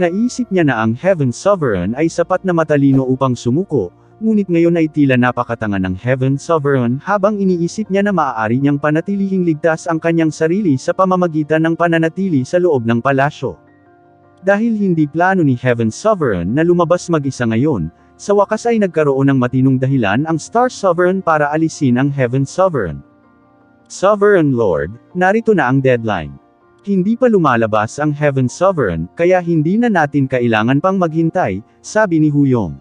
Naisip niya na ang Heaven Sovereign ay sapat na matalino upang sumuko, ngunit ngayon ay tila napakatanga ng Heaven Sovereign habang iniisip niya na maaari niyang panatilihing ligtas ang kanyang sarili sa pamamagitan ng pananatili sa loob ng palasyo. Dahil hindi plano ni Heaven Sovereign na lumabas mag-isa ngayon, sa wakas ay nagkaroon ng matinong dahilan ang Star Sovereign para alisin ang Heaven Sovereign. Sovereign Lord, narito na ang deadline. Hindi pa lumalabas ang Heaven Sovereign, kaya hindi na natin kailangan pang maghintay, sabi ni Huyong.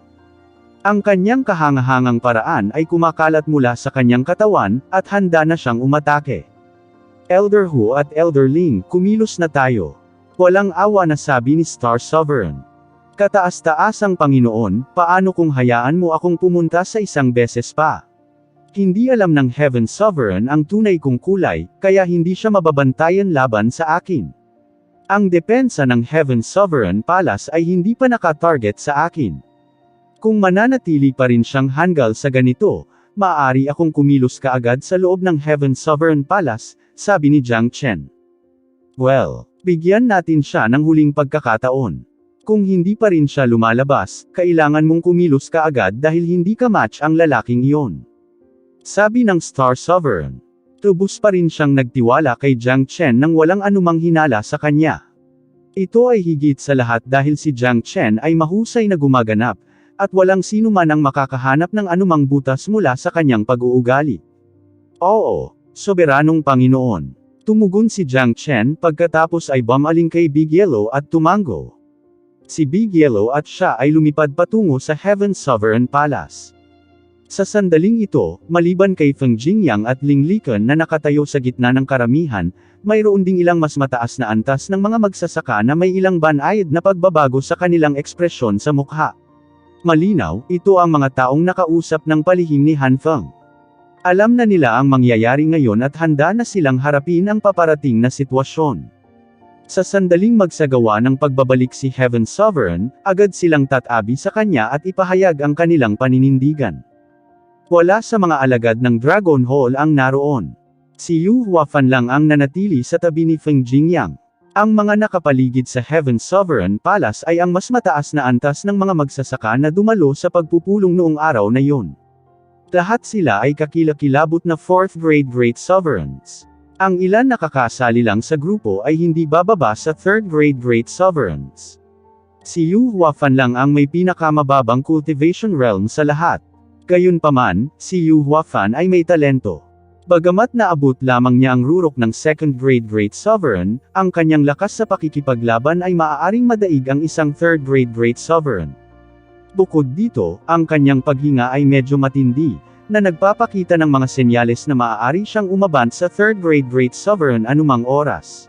Ang kanyang kahangahangang paraan ay kumakalat mula sa kanyang katawan, at handa na siyang umatake. Elder Hu at Elder Ling, kumilos na tayo. Walang awa na sabi ni Star Sovereign. Kataas-taasang Panginoon, paano kung hayaan mo akong pumunta sa isang beses pa? Hindi alam ng Heaven Sovereign ang tunay kong kulay, kaya hindi siya mababantayan laban sa akin. Ang depensa ng Heaven Sovereign Palace ay hindi pa naka-target sa akin. Kung mananatili pa rin siyang hanggal sa ganito, maaari akong kumilos kaagad sa loob ng Heaven Sovereign Palace, sabi ni Jiang Chen. Well, bigyan natin siya ng huling pagkakataon. Kung hindi pa rin siya lumalabas, kailangan mong kumilos kaagad dahil hindi ka match ang lalaking iyon. Sabi ng Star Sovereign. Tubos pa rin siyang nagtiwala kay Jiang Chen nang walang anumang hinala sa kanya. Ito ay higit sa lahat dahil si Jiang Chen ay mahusay na gumaganap, at walang sino man ang makakahanap ng anumang butas mula sa kanyang pag-uugali. Oo, soberanong Panginoon. Tumugon si Jiang Chen pagkatapos ay bumaling kay Big Yellow at tumango. Si Big Yellow at siya ay lumipad patungo sa Heaven Sovereign Palace. Sa sandaling ito, maliban kay Feng Jingyang at Ling Liken na nakatayo sa gitna ng karamihan, mayroon ding ilang mas mataas na antas ng mga magsasaka na may ilang banayad na pagbabago sa kanilang ekspresyon sa mukha. Malinaw, ito ang mga taong nakausap ng palihim ni Han Feng. Alam na nila ang mangyayari ngayon at handa na silang harapin ang paparating na sitwasyon. Sa sandaling magsagawa ng pagbabalik si Heaven Sovereign, agad silang tatabi sa kanya at ipahayag ang kanilang paninindigan. Wala sa mga alagad ng Dragon Hall ang naroon. Si Yu Huafan lang ang nanatili sa tabi ni Feng Jingyang. Ang mga nakapaligid sa Heaven Sovereign Palace ay ang mas mataas na antas ng mga magsasaka na dumalo sa pagpupulong noong araw na iyon. Lahat sila ay kakilakilabot na 4th grade Great Sovereigns. Ang ilan nakakasali lang sa grupo ay hindi bababa sa 3rd grade Great Sovereigns. Si Yu Huafan lang ang may pinakamababang cultivation realm sa lahat. Gayunpaman, si Yu Huafan ay may talento. Bagamat naabot lamang niya ang rurok ng 2nd grade Great Sovereign, ang kanyang lakas sa pakikipaglaban ay maaaring madaig ang isang 3rd grade Great Sovereign. Bukod dito, ang kanyang paghinga ay medyo matindi, na nagpapakita ng mga senyales na maaari siyang umabant sa 3rd grade Great Sovereign anumang oras.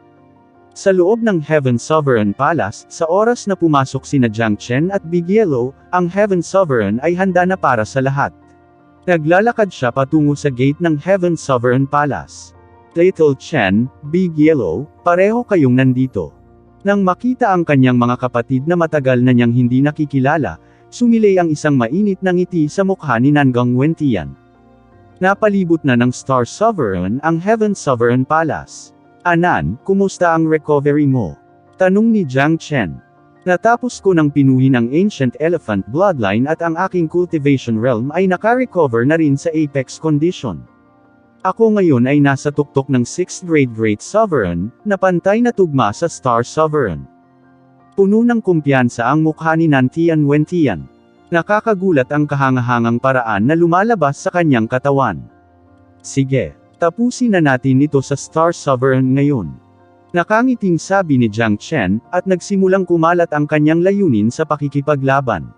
Sa loob ng Heaven Sovereign Palace, sa oras na pumasok sina Jiang Chen at Big Yellow, ang Heaven Sovereign ay handa na para sa lahat. Naglalakad siya patungo sa gate ng Heaven Sovereign Palace. Little Chen, Big Yellow, pareho kayong nandito. Nang makita ang kanyang mga kapatid na matagal na niyang hindi nakikilala, sumilay ang isang mainit na ngiti sa mukha ni Nangang Wentian. Napalibot na ng Star Sovereign ang Heaven Sovereign Palace. Anan, kumusta ang recovery mo? Tanong ni Jiang Chen. Natapos ko nang pinuhin ang Ancient Elephant Bloodline at ang aking cultivation realm ay naka-recover na rin sa apex condition. Ako ngayon ay nasa tuktok ng 6th grade Great Sovereign, na pantay na tugma sa Star Sovereign. Puno ng kumpiyansa ang mukha ni Nantian Wentian. Nakakagulat ang kahangahangang paraan na lumalabas sa kanyang katawan. Sige, tapusin na natin ito sa Star Sovereign ngayon. Nakangiting sabi ni Jiang Chen, at nagsimulang kumalat ang kanyang layunin sa pakikipaglaban.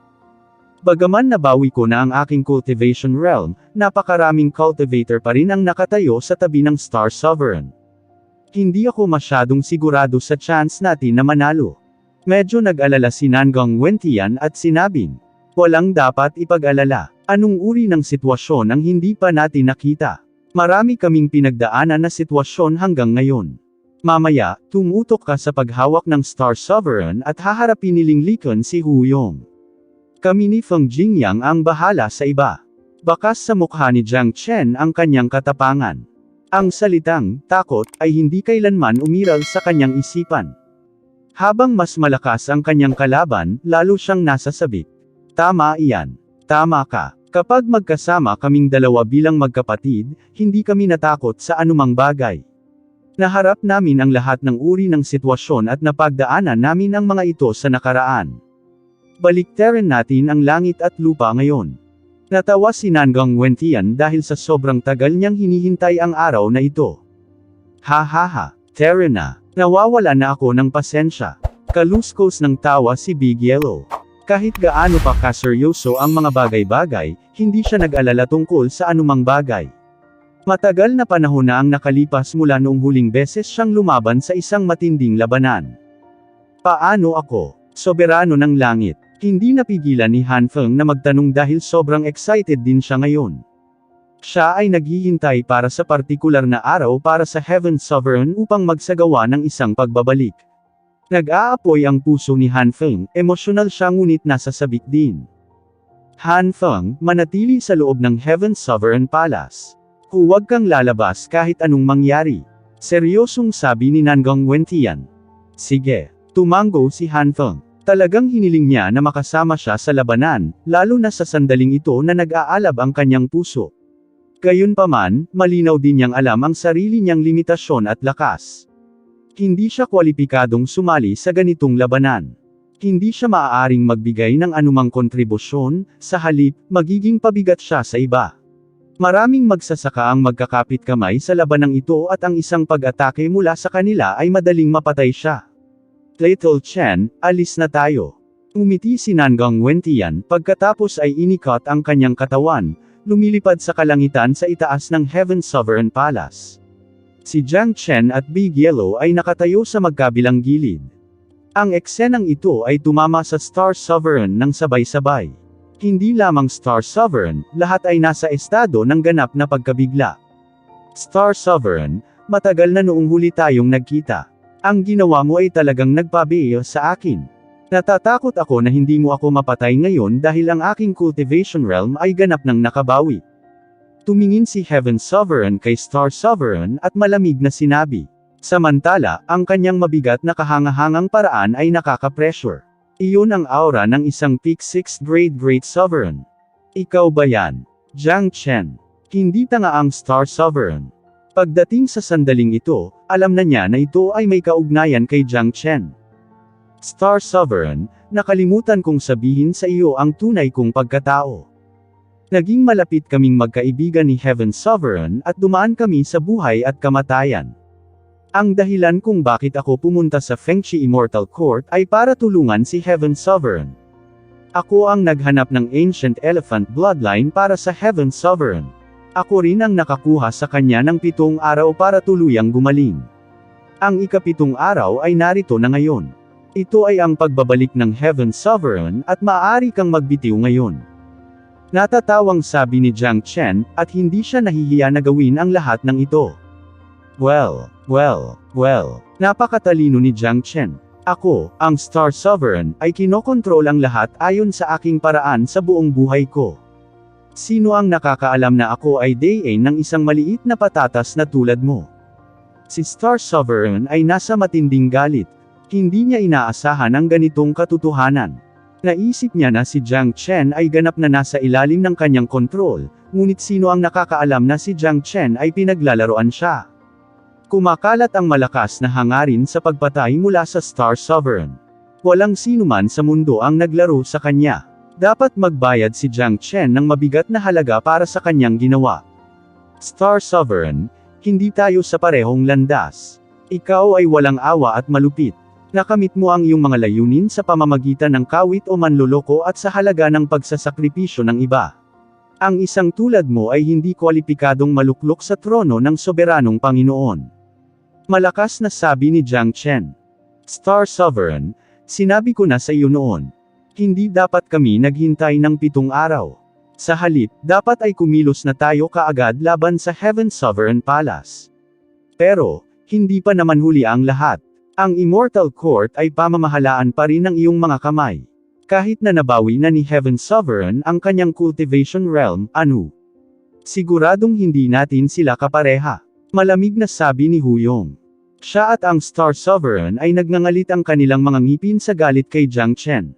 Bagaman nabawi ko na ang aking cultivation realm, napakaraming cultivator pa rin ang nakatayo sa tabi ng Star Sovereign. Hindi ako masyadong sigurado sa chance natin na manalo. Medyo nag-alala si Nangang Wentian at sinabing, walang dapat ipag-alala. Anong uri ng sitwasyon ang hindi pa natin nakita? Marami kaming pinagdaanan na sitwasyon hanggang ngayon. Mamaya, tumutok ka sa paghawak ng Star Sovereign at haharapin ni Ling Liken si Huyong. Kami ni Feng Jingyang ang bahala sa iba. Bakas sa mukha ni Jiang Chen ang kanyang katapangan. Ang salitang, takot, ay hindi kailanman umiral sa kanyang isipan. Habang mas malakas ang kanyang kalaban, lalo siyang nasasabik. Tama iyan. Tama ka. Kapag magkasama kaming dalawa bilang magkapatid, hindi kami natakot sa anumang bagay. Naharap namin ang lahat ng uri ng sitwasyon at napagdaanan namin ang mga ito sa nakaraan. Baliktarin natin ang langit at lupa ngayon. Natawa si Nangang Wentian dahil sa sobrang tagal niyang hinihintay ang araw na ito. Ha ha ha, tara na. Nawawala na ako ng pasensya. Kaluskos ng tawa si Big Yellow. Kahit gaano pa kaseryoso ang mga bagay-bagay, hindi siya nag-alala tungkol sa anumang bagay. Matagal na panahon na ang nakalipas mula noong huling beses siyang lumaban sa isang matinding labanan. Paano ako? Soberano ng langit. Hindi napigilan ni Han Feng na magtanong dahil sobrang excited din siya ngayon. Siya ay naghihintay para sa partikular na araw para sa Heaven Sovereign upang magsagawa ng isang pagbabalik. Nag-aapoy ang puso ni Han Feng, emosyonal siya ngunit nasasabik din. Han Feng, manatili sa loob ng Heaven Sovereign Palace. Huwag kang lalabas kahit anong mangyari. Seryosong sabi ni Nangang Wentian. Sige. Tumango si Han Feng. Talagang hiniling niya na makasama siya sa labanan, lalo na sa sandaling ito na nag-aalab ang kanyang puso. Gayunpaman, malinaw din niyang alam ang sarili niyang limitasyon at lakas. Hindi siya kwalipikadong sumali sa ganitong labanan. Hindi siya maaaring magbigay ng anumang kontribusyon, sa halip, magiging pabigat siya sa iba. Maraming magsasaka ang magkakapit kamay sa labanang ito at ang isang pag-atake mula sa kanila ay madaling mapatay siya. Little Chen, alis na tayo. Umiti si Nangang Wentian pagkatapos ay inikot ang kanyang katawan, lumilipad sa kalangitan sa itaas ng Heaven Sovereign Palace. Si Jiang Chen at Big Yellow ay nakatayo sa magkabilang gilid. Ang eksenang ito ay tumama sa Star Sovereign ng sabay-sabay. Hindi lamang Star Sovereign, lahat ay nasa estado ng ganap na pagkabigla. Star Sovereign, matagal na noong huli tayong nagkita. Ang ginawa mo ay talagang nagpabiyo sa akin. Natatakot ako na hindi mo ako mapatay ngayon dahil ang aking cultivation realm ay ganap ng nakabawi. Tumingin si Heaven Sovereign kay Star Sovereign at malamig na sinabi. Samantala, ang kanyang mabigat na kahangahangang paraan ay nakaka-pressure. Iyon ang aura ng isang peak 6th grade Great Sovereign. Ikaw ba yan? Jiang Chen. Hindi tanga ang Star Sovereign. Pagdating sa sandaling ito, alam na niya na ito ay may kaugnayan kay Jiang Chen. Star Sovereign, nakalimutan kong sabihin sa iyo ang tunay kong pagkatao. Naging malapit kaming magkaibigan ni Heaven Sovereign at dumaan kami sa buhay at kamatayan. Ang dahilan kung bakit ako pumunta sa Fengchi Immortal Court ay para tulungan si Heaven Sovereign. Ako ang naghanap ng Ancient Elephant Bloodline para sa Heaven Sovereign. Ako rin ang nakakuha sa kanya ng 7 araw para tuluyang gumaling. Ang ika-7 araw ay narito na ngayon. Ito ay ang pagbabalik ng Heaven Sovereign at maaari kang magbitiw ngayon. Natatawang sabi ni Jiang Chen, at hindi siya nahihiya na gawin ang lahat ng ito. Well, napakatalino ni Jiang Chen. Ako, ang Star Sovereign, ay kinokontrol ang lahat ayon sa aking paraan sa buong buhay ko. Sino ang nakakaalam na ako ay Dae ng isang maliit na patatas na tulad mo? Si Star Sovereign ay nasa matinding galit. Hindi niya inaasahan ang ganitong katotohanan. Naisip niya na si Jiang Chen ay ganap na nasa ilalim ng kanyang kontrol, ngunit sino ang nakakaalam na si Jiang Chen ay pinaglalaroan siya? Kumakalat ang malakas na hangarin sa pagpatay mula sa Star Sovereign. Walang sinuman sa mundo ang naglaro sa kanya. Dapat magbayad si Jiang Chen ng mabigat na halaga para sa kanyang ginawa. Star Sovereign, hindi tayo sa parehong landas. Ikaw ay walang awa at malupit. Nakamit mo ang iyong mga layunin sa pamamagitan ng kawit o manloloko at sa halaga ng pagsasakripisyo ng iba. Ang isang tulad mo ay hindi kwalipikadong maluklok sa trono ng soberanong Panginoon. Malakas na sabi ni Jiang Chen. Star Sovereign, sinabi ko na sa iyo noon. Hindi dapat kami naghintay ng 7 araw. Sa halip, dapat ay kumilos na tayo kaagad laban sa Heaven Sovereign Palace. Pero, hindi pa naman huli ang lahat. Ang Immortal Court ay pamamahalaan pa rin ng iyong mga kamay. Kahit na nabawi na ni Heaven Sovereign ang kanyang cultivation realm, siguradong hindi natin sila kapareha. Malamig na sabi ni Huyong. Siya at ang Star Sovereign ay nagngangalit ang kanilang mga ngipin sa galit kay Jiang Chen.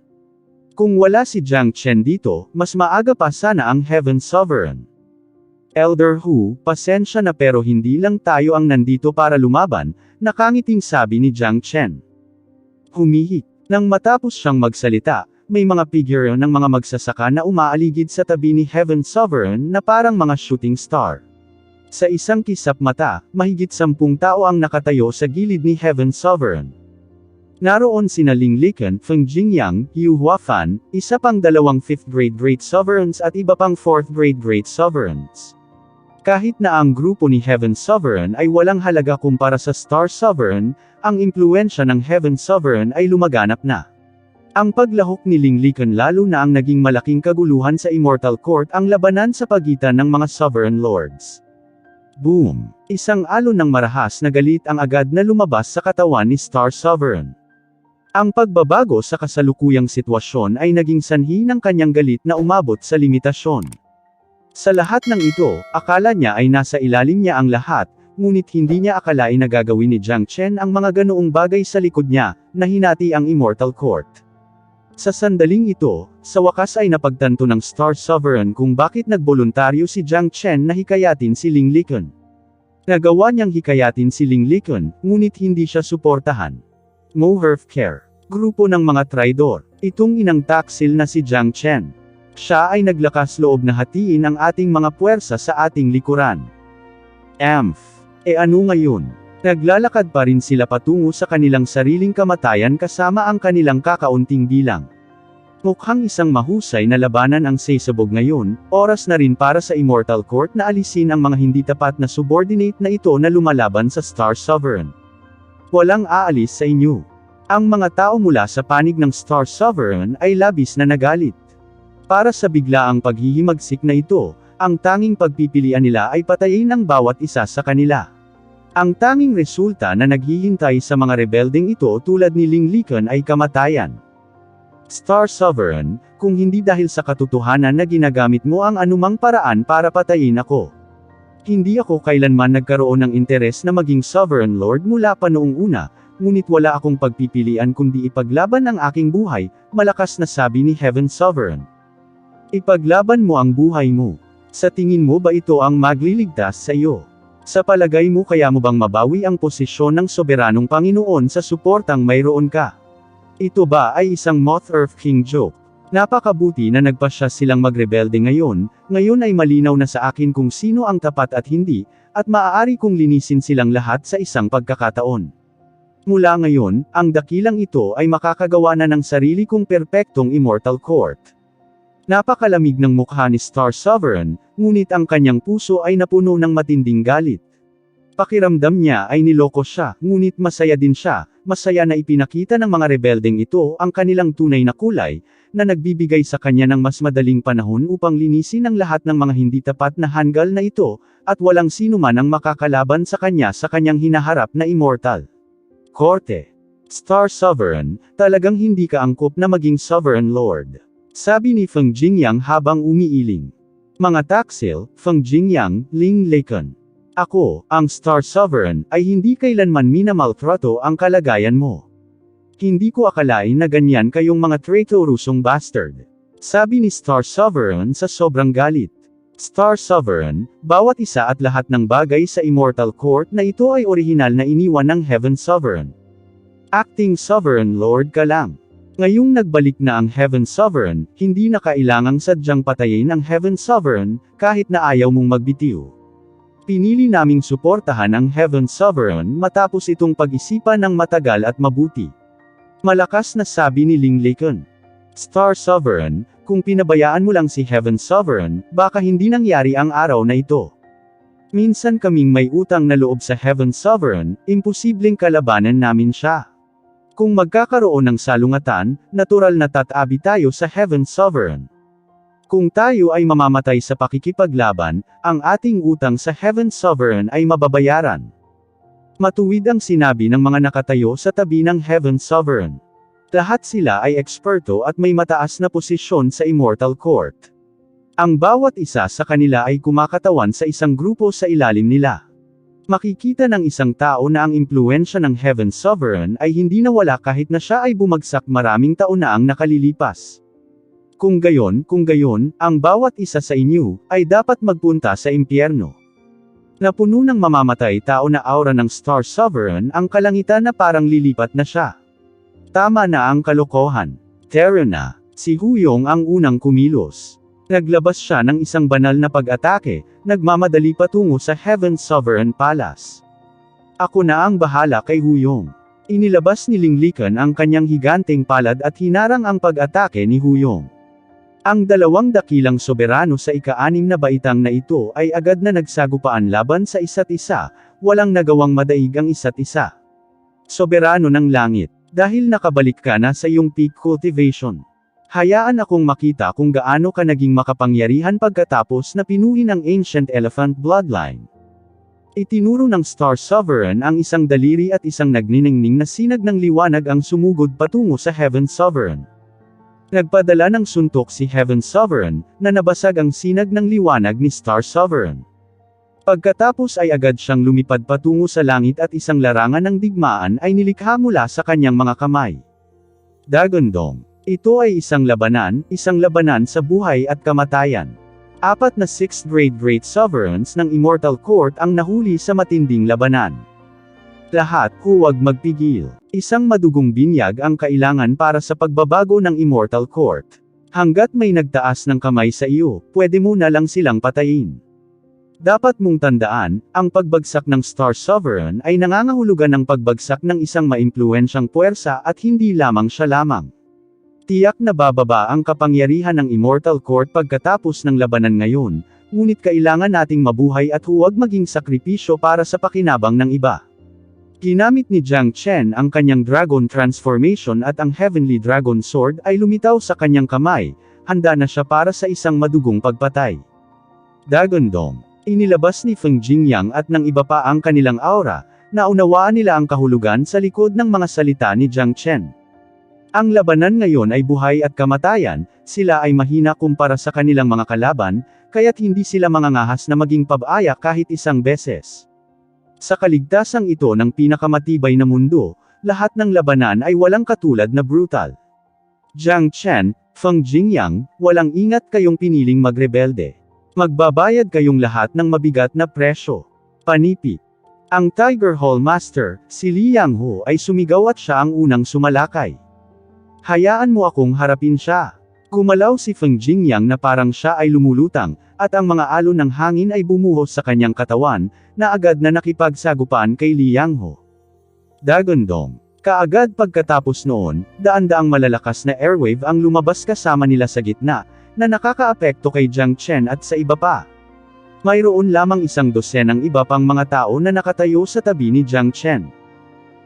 Kung wala si Jiang Chen dito, mas maaga pa sana ang Heaven Sovereign. Elder Hu, pasensya na pero hindi lang tayo ang nandito para lumaban, nakangiting sabi ni Jiang Chen. Humihik. Nang matapos siyang magsalita, may mga figure ng mga magsasaka na umaaligid sa tabi ni Heaven Sovereign na parang mga shooting star. Sa isang kisap mata, mahigit 10 tao ang nakatayo sa gilid ni Heaven Sovereign. Naroon sina Ling Liken, Feng Jingyang, Yu Huafan, isa pang 2 5th grade Great Sovereigns at iba pang 4th grade Great Sovereigns. Kahit na ang grupo ni Heaven Sovereign ay walang halaga kumpara sa Star Sovereign, ang impluensya ng Heaven Sovereign ay lumaganap na. Ang paglahok ni Ling Liken lalo na ang naging malaking kaguluhan sa Immortal Court ang labanan sa pagitan ng mga Sovereign Lords. Boom! Isang alon ng marahas na galit ang agad na lumabas sa katawan ni Star Sovereign. Ang pagbabago sa kasalukuyang sitwasyon ay naging sanhi ng kanyang galit na umabot sa limitasyon. Sa lahat ng ito, akala niya ay nasa ilalim niya ang lahat, ngunit hindi niya akalain na gagawin ni Jiang Chen ang mga ganoong bagay sa likod niya, na hinati ang Immortal Court. Sa sandaling ito, sa wakas ay napagtanto ng Star Sovereign kung bakit nagboluntaryo si Jiang Chen na hikayatin si Ling Liken. Nagawa niyang hikayatin si Ling Liken, ngunit hindi siya suportahan. Mo Healthcare. Grupo ng mga traidor. Itong inang taksil na si Jiang Chen. Siya ay naglakas loob na hatiin ang ating mga puwersa sa ating likuran. Ano ngayon? Naglalakad pa rin sila patungo sa kanilang sariling kamatayan kasama ang kanilang kakaunting bilang. Mukhang isang mahusay na labanan ang sasabog ngayon, oras na rin para sa Immortal Court na alisin ang mga hindi tapat na subordinate na ito na lumalaban sa Star Sovereign. Walang aalis sa inyo. Ang mga tao mula sa panig ng Star Sovereign ay labis na nagalit. Para sa biglaang paghihimagsik na ito, ang tanging pagpipilian nila ay patayin ang bawat isa sa kanila. Ang tanging resulta na naghihintay sa mga rebeldeng ito tulad ni Ling Liken ay kamatayan. Star Sovereign, kung hindi dahil sa katotohanan na ginagamit mo ang anumang paraan para patayin ako. Hindi ako kailanman nagkaroon ng interes na maging Sovereign Lord mula pa noong una, ngunit wala akong pagpipilian kundi ipaglaban ang aking buhay, malakas na sabi ni Heaven Sovereign. Ipaglaban mo ang buhay mo. Sa tingin mo ba ito ang magliligtas sa iyo? Sa palagay mo kaya mo bang mabawi ang posisyon ng soberanong Panginoon sa suportang mayroon ka? Ito ba ay isang Moth Earth King joke? Napakabuti na nagpasya silang magrebelde ngayon ay malinaw na sa akin kung sino ang tapat at hindi, at maaari kong linisin silang lahat sa isang pagkakataon. Mula ngayon, ang dakilang ito ay makakagawa na ng sarili kong perpektong Immortal Court. Napakalamig ng mukha ni Star Sovereign, ngunit ang kanyang puso ay napuno ng matinding galit. Pakiramdam niya ay niloko siya, ngunit masaya din siya, masaya na ipinakita ng mga rebeldeng ito ang kanilang tunay na kulay, na nagbibigay sa kanya ng mas madaling panahon upang linisin ang lahat ng mga hindi tapat na hanggal na ito, at walang sino man ang makakalaban sa kanya sa kanyang hinaharap na immortal. Korte. Star Sovereign, talagang hindi ka angkop na maging Sovereign Lord. Sabi ni Feng Jingyang habang umiiling. Mga taksil, Feng Jingyang, Ling Liken. Ako, ang Star Sovereign, ay hindi kailanman minamaltrato ang kalagayan mo. Hindi ko akalain na ganyan kayong mga traitorusong bastard. Sabi ni Star Sovereign sa sobrang galit. Star Sovereign, bawat isa at lahat ng bagay sa Immortal Court na ito ay orihinal na iniwan ng Heaven Sovereign. Acting Sovereign Lord ka lang. Ngayong nagbalik na ang Heaven Sovereign, hindi na kailangang sadyang patayin ang Heaven Sovereign, kahit na ayaw mong magbitiw. Pinili naming suportahan ang Heaven Sovereign matapos itong pag-isipan ng matagal at mabuti. Malakas na sabi ni Ling Liken. Star Sovereign, kung pinabayaan mo lang si Heaven Sovereign, baka hindi nangyari ang araw na ito. Minsan kaming may utang na loob sa Heaven Sovereign, imposibleng kalabanan namin siya. Kung magkakaroon ng salungatan, natural na tatabi tayo sa Heaven Sovereign. Kung tayo ay mamamatay sa pakikipaglaban, ang ating utang sa Heaven Sovereign ay mababayaran. Matuwid ang sinabi ng mga nakatayo sa tabi ng Heaven Sovereign. Lahat sila ay eksperto at may mataas na posisyon sa Immortal Court. Ang bawat isa sa kanila ay kumakatawan sa isang grupo sa ilalim nila. Makikita ng isang tao na ang impluwensya ng Heaven Sovereign ay hindi nawala kahit na siya ay bumagsak maraming taon na ang nakalilipas. Kung gayon, ang bawat isa sa inyo ay dapat magpunta sa impyerno. Napuno ng mamamatay tao na aura ng Star Sovereign ang kalangitan na parang lilipat na siya. Tama na ang kalokohan. Tara na. Si Huyong ang unang kumilos. Naglabas siya ng isang banal na pag-atake, nagmamadali patungo sa Heaven Sovereign Palace. Ako na ang bahala kay Huyong. Inilabas ni Linglican ang kanyang higanteng palad at hinarang ang pag-atake ni Huyong. Ang dalawang dakilang soberano sa ika-6 na baitang na ito ay agad na nagsagupaan laban sa isa't isa, walang nagawang madaig ang isa't isa. Soberano ng langit. Dahil nakabalik ka na sa iyong peak cultivation. Hayaan akong makita kung gaano ka naging makapangyarihan pagkatapos na pinuhin ang Ancient Elephant Bloodline. Itinuro ng Star Sovereign ang isang daliri at isang nagniningning na sinag ng liwanag ang sumugod patungo sa Heaven Sovereign. Nagpadala ng suntok si Heaven Sovereign, na nabasag ang sinag ng liwanag ni Star Sovereign. Pagkatapos ay agad siyang lumipad patungo sa langit at isang larangan ng digmaan ay nilikha mula sa kanyang mga kamay. Dagondong. Ito ay isang labanan sa buhay at kamatayan. 4 na 6th grade Great Sovereigns ng Immortal Court ang nahuli sa matinding labanan. Lahat, huwag magpigil. Isang madugong binyag ang kailangan para sa pagbabago ng Immortal Court. Hanggat may nagtaas ng kamay sa iyo, pwede mo na lang silang patayin. Dapat mong tandaan, ang pagbagsak ng Star Sovereign ay nangangahulugan ng pagbagsak ng isang maimpluwensyang puwersa at hindi lamang siya lamang. Tiyak na bababa ang kapangyarihan ng Immortal Court pagkatapos ng labanan ngayon, ngunit kailangan nating mabuhay at huwag maging sakripisyo para sa pakinabang ng iba. Ginamit ni Jiang Chen ang kanyang Dragon Transformation at ang Heavenly Dragon Sword ay lumitaw sa kanyang kamay, handa na siya para sa isang madugong pagpatay. Dagondong. Inilabas ni Feng Jingyang at ng iba pa ang kanilang aura, naunawaan nila ang kahulugan sa likod ng mga salita ni Jiang Chen. Ang labanan ngayon ay buhay at kamatayan, sila ay mahina kumpara sa kanilang mga kalaban, kaya't hindi sila mangangahas na maging pabaya kahit isang beses. Sa kaligtasang ito ng pinakamatibay na mundo, lahat ng labanan ay walang katulad na brutal. Jiang Chen, Feng Jingyang, walang ingat kayong piniling magrebelde. Magbabayad kayong lahat ng mabigat na presyo. Panipi. Ang Tiger Hall Master, si Li Yanghu ay sumigaw at siya ang unang sumalakay. Hayaan mo akong harapin siya. Gumalaw si Feng Jingyang na parang siya ay lumulutang, at ang mga alon ng hangin ay bumuhos sa kanyang katawan, na agad na nakipagsagupaan kay Li Yanghu. Dagondong. Kaagad pagkatapos noon, daan-daang malalakas na airwave ang lumabas kasama nila sa gitna, na nakakaapekto kay Jiang Chen at sa iba pa. Mayroon lamang 100 ng iba pang mga tao na nakatayo sa tabi ni Jiang Chen.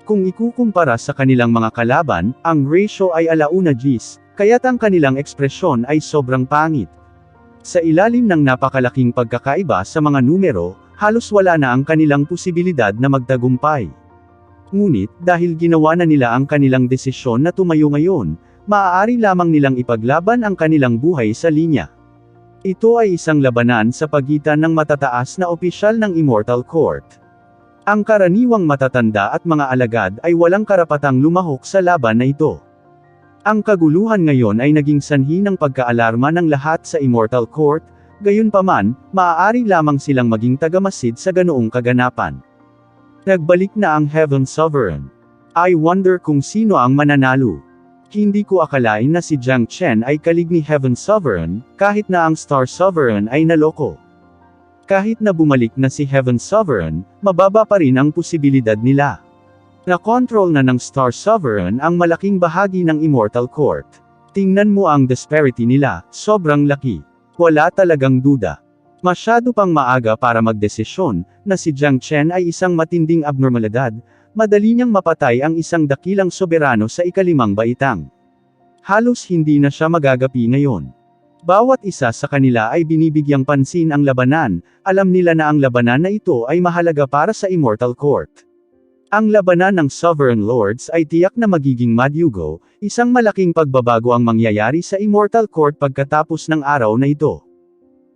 Kung ikukumpara sa kanilang mga kalaban, ang ratio ay 1:10, kaya't ang kanilang ekspresyon ay sobrang pangit. Sa ilalim ng napakalaking pagkakaiba sa mga numero, halos wala na ang kanilang posibilidad na magtagumpay. Ngunit, dahil ginawa na nila ang kanilang desisyon na tumayo ngayon, maaari lamang nilang ipaglaban ang kanilang buhay sa linya. Ito ay isang labanan sa pagitan ng matataas na opisyal ng Immortal Court. Ang karaniwang matatanda at mga alagad ay walang karapatang lumahok sa laban na ito. Ang kaguluhan ngayon ay naging sanhi ng pagkaalarma ng lahat sa Immortal Court, gayunpaman, maaari lamang silang maging tagamasid sa ganoong kaganapan. Nagbalik na ang Heaven Sovereign. I wonder kung sino ang mananalo. Hindi ko akalain na si Jiang Chen ay kalig ni Heaven Sovereign, kahit na ang Star Sovereign ay naloko. Kahit na bumalik na si Heaven Sovereign, mababa pa rin ang posibilidad nila. Na-control na ng Star Sovereign ang malaking bahagi ng Immortal Court. Tingnan mo ang disparity nila, sobrang laki. Wala talagang duda. Masyado pang maaga para magdesisyon, na si Jiang Chen ay isang matinding abnormalidad, madali niyang mapatay ang isang dakilang soberano sa ika-5 baitang. Halos hindi na siya magagapi ngayon. Bawat isa sa kanila ay binibigyang pansin ang labanan, alam nila na ang labanan na ito ay mahalaga para sa Immortal Court. Ang labanan ng Sovereign Lords ay tiyak na magiging madyugo, isang malaking pagbabago ang mangyayari sa Immortal Court pagkatapos ng araw na ito.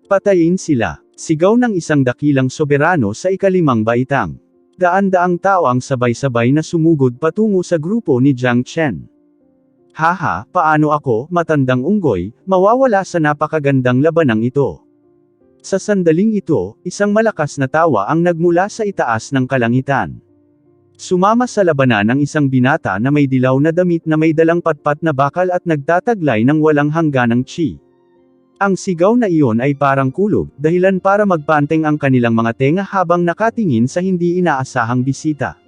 Patayin sila, sigaw ng isang dakilang soberano sa ikalimang baitang. Daan-daang tao ang sabay-sabay na sumugod patungo sa grupo ni Jiang Chen. Haha, paano ako, matandang unggoy, mawawala sa napakagandang labanang ito? Sa sandaling ito, isang malakas na tawa ang nagmula sa itaas ng kalangitan. Sumama sa labanan ang isang binata na may dilaw na damit na may dalang patpat na bakal at nagtataglay ng walang hangganang chi. Ang sigaw na iyon ay parang kulog, dahilan para magpanteng ang kanilang mga tenga habang nakatingin sa hindi inaasahang bisita.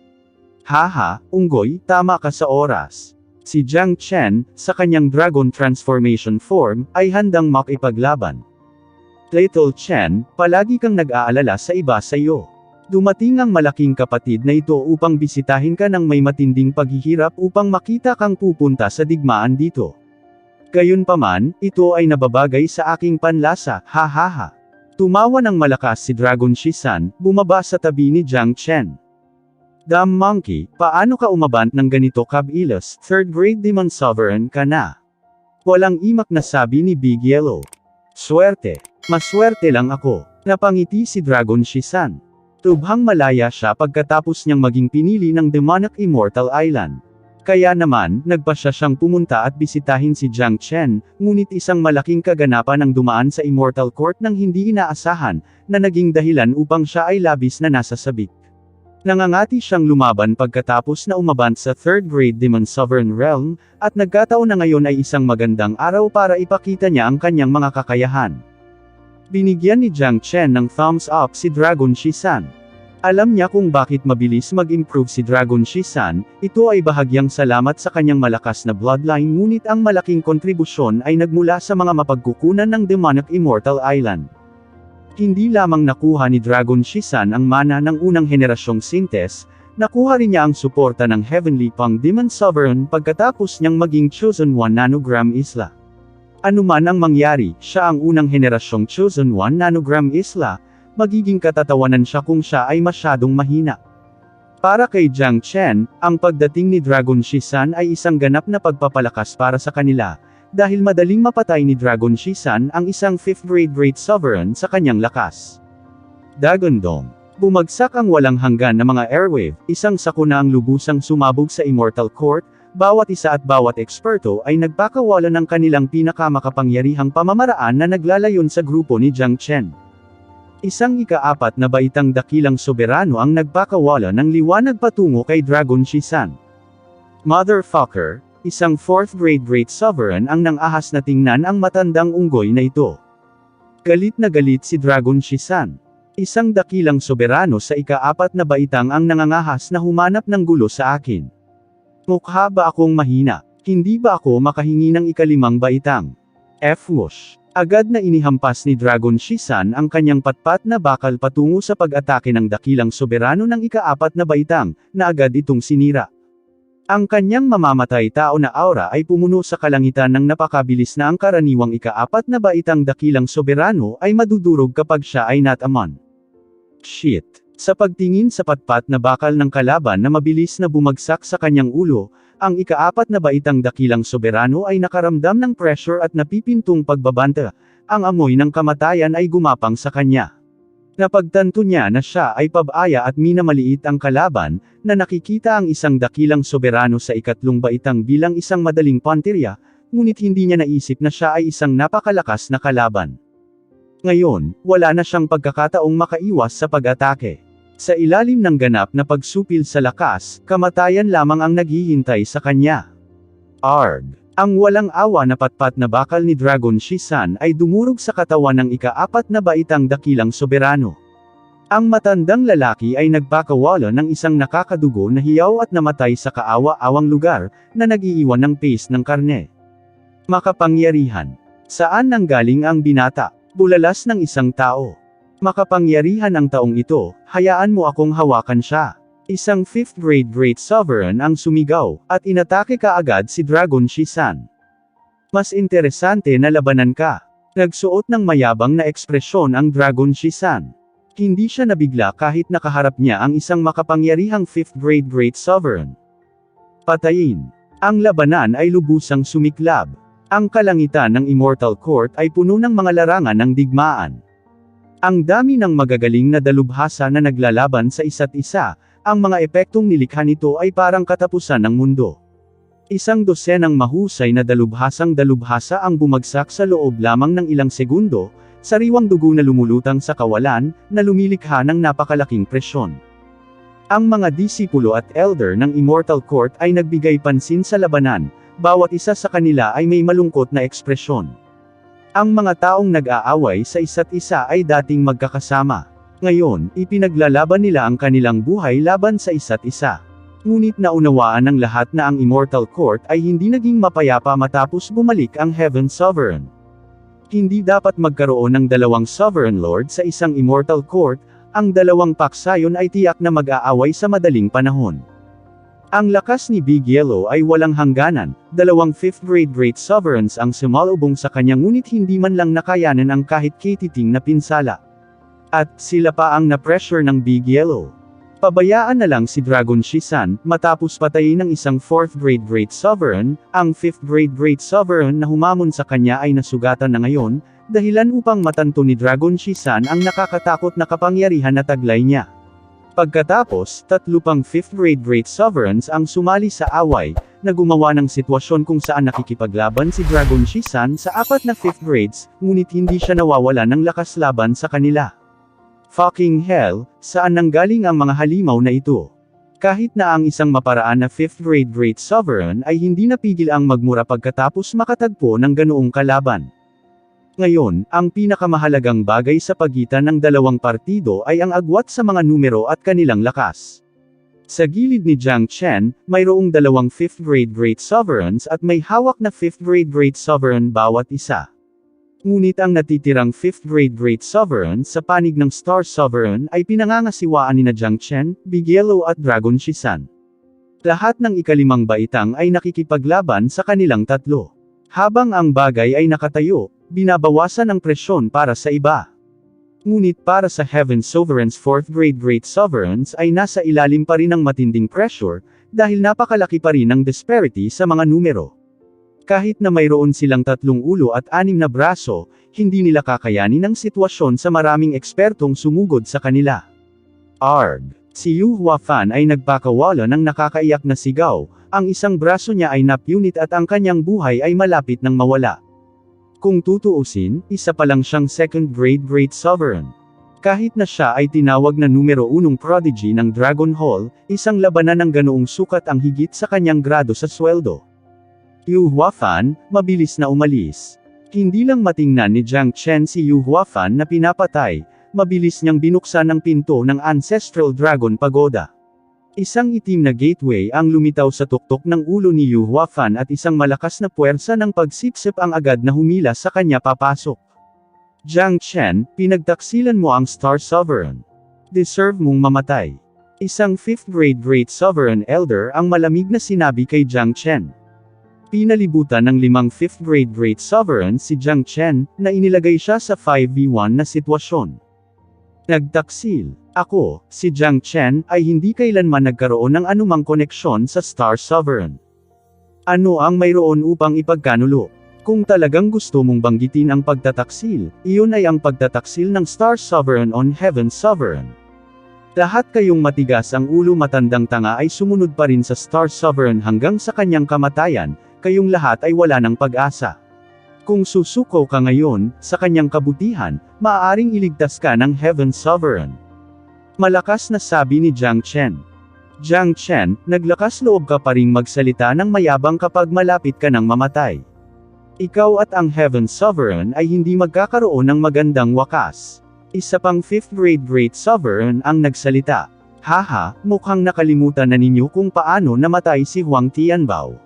Haha, unggoy, tama ka sa oras. Si Jiang Chen, sa kanyang dragon transformation form, ay handang makipaglaban. Little Chen, palagi kang nag-aalala sa iba sa iyo. Dumating ang malaking kapatid na ito upang bisitahin ka ng may matinding paghihirap upang makita kang pupunta sa digmaan dito. Gayunpaman, ito ay nababagay sa aking panlasa, hahaha. Tumawa ng malakas si Dragon Shisan, bumaba sa tabi ni Jiang Chen. Damn monkey, paano ka umabant ng ganito kabilis, third grade demon sovereign ka na? Walang imak na sabi ni Big Yellow. Swerte. Maswerte lang ako. Napangiti si Dragon Shisan. Tubhang malaya siya pagkatapos niyang maging pinili ng Demonic Immortal Island. Kaya naman, nagpa siyang pumunta at bisitahin si Jiang Chen, ngunit isang malaking kaganapan ang dumaan sa Immortal Court nang hindi inaasahan, na naging dahilan upang siya ay labis na nasasabik. Nangangati siyang lumaban pagkatapos na umabant sa third grade Demon Sovereign Realm, at nagkataon na ngayon ay isang magandang araw para ipakita niya ang kanyang mga kakayahan. Binigyan ni Jiang Chen ng thumbs up si Dragon Shisan. Alam niya kung bakit mabilis mag-improve si Dragon Shisan, ito ay bahagyang salamat sa kanyang malakas na bloodline ngunit ang malaking kontribusyon ay nagmula sa mga mapagkukunan ng Demonic Immortal Island. Hindi lamang nakuha ni Dragon Shisan ang mana ng unang henerasyong Sintes, nakuha rin niya ang suporta ng Heavenly Pang Demon Sovereign pagkatapos niyang maging Chosen One Nanogram Isla. Anuman ang mangyari, siya ang unang henerasyong Chosen One Nanogram Isla, magiging katatawanan siya kung siya ay masyadong mahina. Para kay Jiang Chen, ang pagdating ni Dragon Shisan ay isang ganap na pagpapalakas para sa kanila, dahil madaling mapatay ni Dragon Shisan ang isang 5th grade Great Sovereign sa kanyang lakas. Dagondong. Bumagsak ang walang hanggan na mga airwave, isang sakuna ang lubusang sumabog sa Immortal Court, bawat isa at bawat eksperto ay nagpakawala ng kanilang pinakamakapangyarihang pamamaraan na naglalayon sa grupo ni Jiang Chen. Isang ika-4 na baitang dakilang soberano ang nagpakawala ng liwanag patungo kay Dragon Shisan. Motherfucker, isang 4th grade Great Sovereign ang nang-ahas na tingnan ang matandang unggoy na ito. Galit na galit si Dragon Shisan. Isang dakilang soberano sa ika-4 na baitang ang nangangahas na humanap ng gulo sa akin. Mukha ba akong mahina? Hindi ba ako makahingi ng ika-5 baitang? F-whoosh. Agad na inihampas ni Dragon Shisan ang kanyang patpat na bakal patungo sa pag-atake ng dakilang soberano ng ika-4 na baitang, na agad itong sinira. Ang kanyang mamamatay tao na aura ay pumuno sa kalangitan ng napakabilis na ang karaniwang ika-4 na baitang dakilang soberano ay madudurog kapag siya ay natamon. Shit. Sa pagtingin sa patpat na bakal ng kalaban na mabilis na bumagsak sa kanyang ulo, ang ika-4 na baitang dakilang soberano ay nakaramdam ng pressure at napipintong pagbabanta. Ang amoy ng kamatayan ay gumapang sa kanya. Napagtanto niya na siya ay pabaya at minamaliit ang kalaban, na nakikita ang isang dakilang soberano sa ika-3 baitang bilang isang madaling panterya, ngunit hindi niya naisip na siya ay isang napakalakas na kalaban. Ngayon, wala na siyang pagkakataong makaiwas sa pag-atake. Sa ilalim ng ganap na pagsupil sa lakas, kamatayan lamang ang naghihintay sa kanya. Arg! Ang walang awa na patpat na bakal ni Dragon Shisan ay dumurog sa katawan ng ika-4 na baitang dakilang soberano. Ang matandang lalaki ay nagpakawala ng isang nakakadugo na hiyaw at namatay sa kaawa-awang lugar, na nag-iiwan ng paste ng karne. Makapangyarihan. Saan nanggaling ang binata? Bulalas ng isang tao. Makapangyarihan ang taong ito, hayaan mo akong hawakan siya. Isang 5th grade Great Sovereign ang sumigaw, at inatake kaagad si Dragon Shisan. Mas interesante na labanan ka. Nagsuot ng mayabang na ekspresyon ang Dragon Shisan. Hindi siya nabigla kahit nakaharap niya ang isang makapangyarihang 5th grade Great Sovereign. Patayin. Ang labanan ay lubusang sumiklab. Ang kalangitan ng Immortal Court ay puno ng mga larangan ng digmaan. Ang dami ng magagaling na dalubhasa na naglalaban sa isa't isa, ang mga epektong nilikha nito ay parang katapusan ng mundo. Isang dosenang mahusay na dalubhasang dalubhasa ang bumagsak sa loob lamang ng ilang segundo, sariwang dugo na lumulutang sa kawalan, na lumilikha ng napakalaking presyon. Ang mga disipulo at elder ng Immortal Court ay nagbigay pansin sa labanan, bawat isa sa kanila ay may malungkot na ekspresyon. Ang mga taong nag-aaway sa isa't isa ay dating magkakasama. Ngayon, ipinaglalaban nila ang kanilang buhay laban sa isa't isa. Ngunit naunawaan ng lahat na ang Immortal Court ay hindi naging mapayapa matapos bumalik ang Heaven Sovereign. Hindi dapat magkaroon ng dalawang Sovereign Lord sa isang Immortal Court, ang dalawang paksayon ay tiyak na mag-aaway sa madaling panahon. Ang lakas ni Big Yellow ay walang hangganan, dalawang 5th grade Great Sovereigns ang sumalubong sa kanya ngunit hindi man lang nakayanan ang kahit katiting na pinsala. At, sila pa ang na-pressure ng Big Yellow. Pabayaan na lang si Dragon Shisan, matapos patayin ng isang 4th grade Great Sovereign, ang 5th grade Great Sovereign na humamon sa kanya ay nasugatan na ngayon, dahilan upang matanto ni Dragon Shisan ang nakakatakot na kapangyarihan na taglay niya. Pagkatapos, 3 pang 5th grade Great Sovereigns ang sumali sa away, na gumawa ng sitwasyon kung saan nakikipaglaban si Dragon Shisan sa 4 na 5th grades, ngunit hindi siya nawawala ng lakas laban sa kanila. Fucking hell, saan nanggaling ang mga halimaw na ito? Kahit na ang isang maparaan na 5th grade Great Sovereign ay hindi napigil ang magmura pagkatapos makatagpo ng ganoong kalaban. Ngayon, ang pinakamahalagang bagay sa pagitan ng dalawang partido ay ang agwat sa mga numero at kanilang lakas. Sa gilid ni Jiang Chen, mayroong dalawang 5th grade Great Sovereigns at may hawak na 5th grade Great Sovereign bawat isa. Ngunit ang natitirang 5th grade Great Sovereign sa panig ng Star Sovereign ay pinangangasiwaan ni Jiang Chen, Big Yellow at Dragon Shisan. Lahat ng ikalimang baitang ay nakikipaglaban sa kanilang tatlo. Habang ang bagay ay nakatayo, binabawasan ang presyon para sa iba. Ngunit para sa Heaven Sovereign's 4th grade Great Sovereigns ay nasa ilalim pa rin ng matinding pressure, dahil napakalaki pa rin ang disparity sa mga numero. Kahit na mayroon silang 3 ulo at 6 na braso, hindi nila kakayanin ang sitwasyon sa maraming ekspertong sumugod sa kanila. Arg! Si Yu Huafan ay nagpakawala ng nakakaiyak na sigaw, ang isang braso niya ay napunit at ang kanyang buhay ay malapit nang mawala. Kung tutuusin, isa pa lang siyang 2nd grade Great Sovereign. Kahit na siya ay tinawag na numero 1 prodigy ng Dragon Hall, isang labanan ng ganoong sukat ang higit sa kanyang grado sa sweldo. Yu Huafan, mabilis na umalis. Hindi lang matingnan ni Jiang Chen si Yu Huafan na pinapatay, mabilis niyang binuksan ang pinto ng Ancestral Dragon Pagoda. Isang itim na gateway ang lumitaw sa tuktok ng ulo ni Yu Huafan at isang malakas na puwersa ng pagsipsip ang agad na humila sa kanya papasok. Jiang Chen, pinagtaksilan mo ang Star Sovereign. Deserve mong mamatay. Isang 5th grade Great Sovereign Elder ang malamig na sinabi kay Jiang Chen. Pinalibutan ng 5 5th grade Great Sovereign si Jiang Chen, na inilagay siya sa 5v1 na sitwasyon. Nagtaksil. Ako, si Jiang Chen, ay hindi kailanman nagkaroon ng anumang koneksyon sa Star Sovereign. Ano ang mayroon upang ipagkanulo? Kung talagang gusto mong banggitin ang pagtataksil, iyon ay ang pagtataksil ng Star Sovereign on Heaven Sovereign. Lahat kayong matigas ang ulo matandang tanga ay sumunod pa rin sa Star Sovereign hanggang sa kanyang kamatayan, kayong lahat ay wala ng pag-asa. Kung susuko ka ngayon, sa kanyang kabutihan, maaaring iligtas ka ng Heaven Sovereign. Malakas na sabi ni Jiang Chen. Jiang Chen, naglakas loob ka pa ring magsalita ng mayabang kapag malapit ka ng mamatay. Ikaw at ang Heaven Sovereign ay hindi magkakaroon ng magandang wakas. Isa pang 5th grade Great Sovereign ang nagsalita. Haha, mukhang nakalimutan na ninyo kung paano namatay si Huang Tianbao.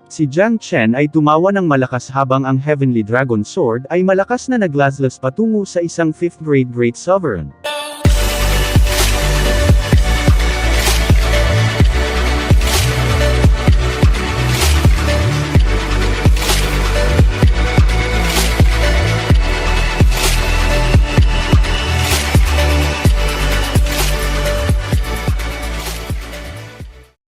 Si Jiang Chen ay tumawa ng malakas habang ang Heavenly Dragon Sword ay malakas na naglaslas patungo sa isang 5th grade Great Sovereign.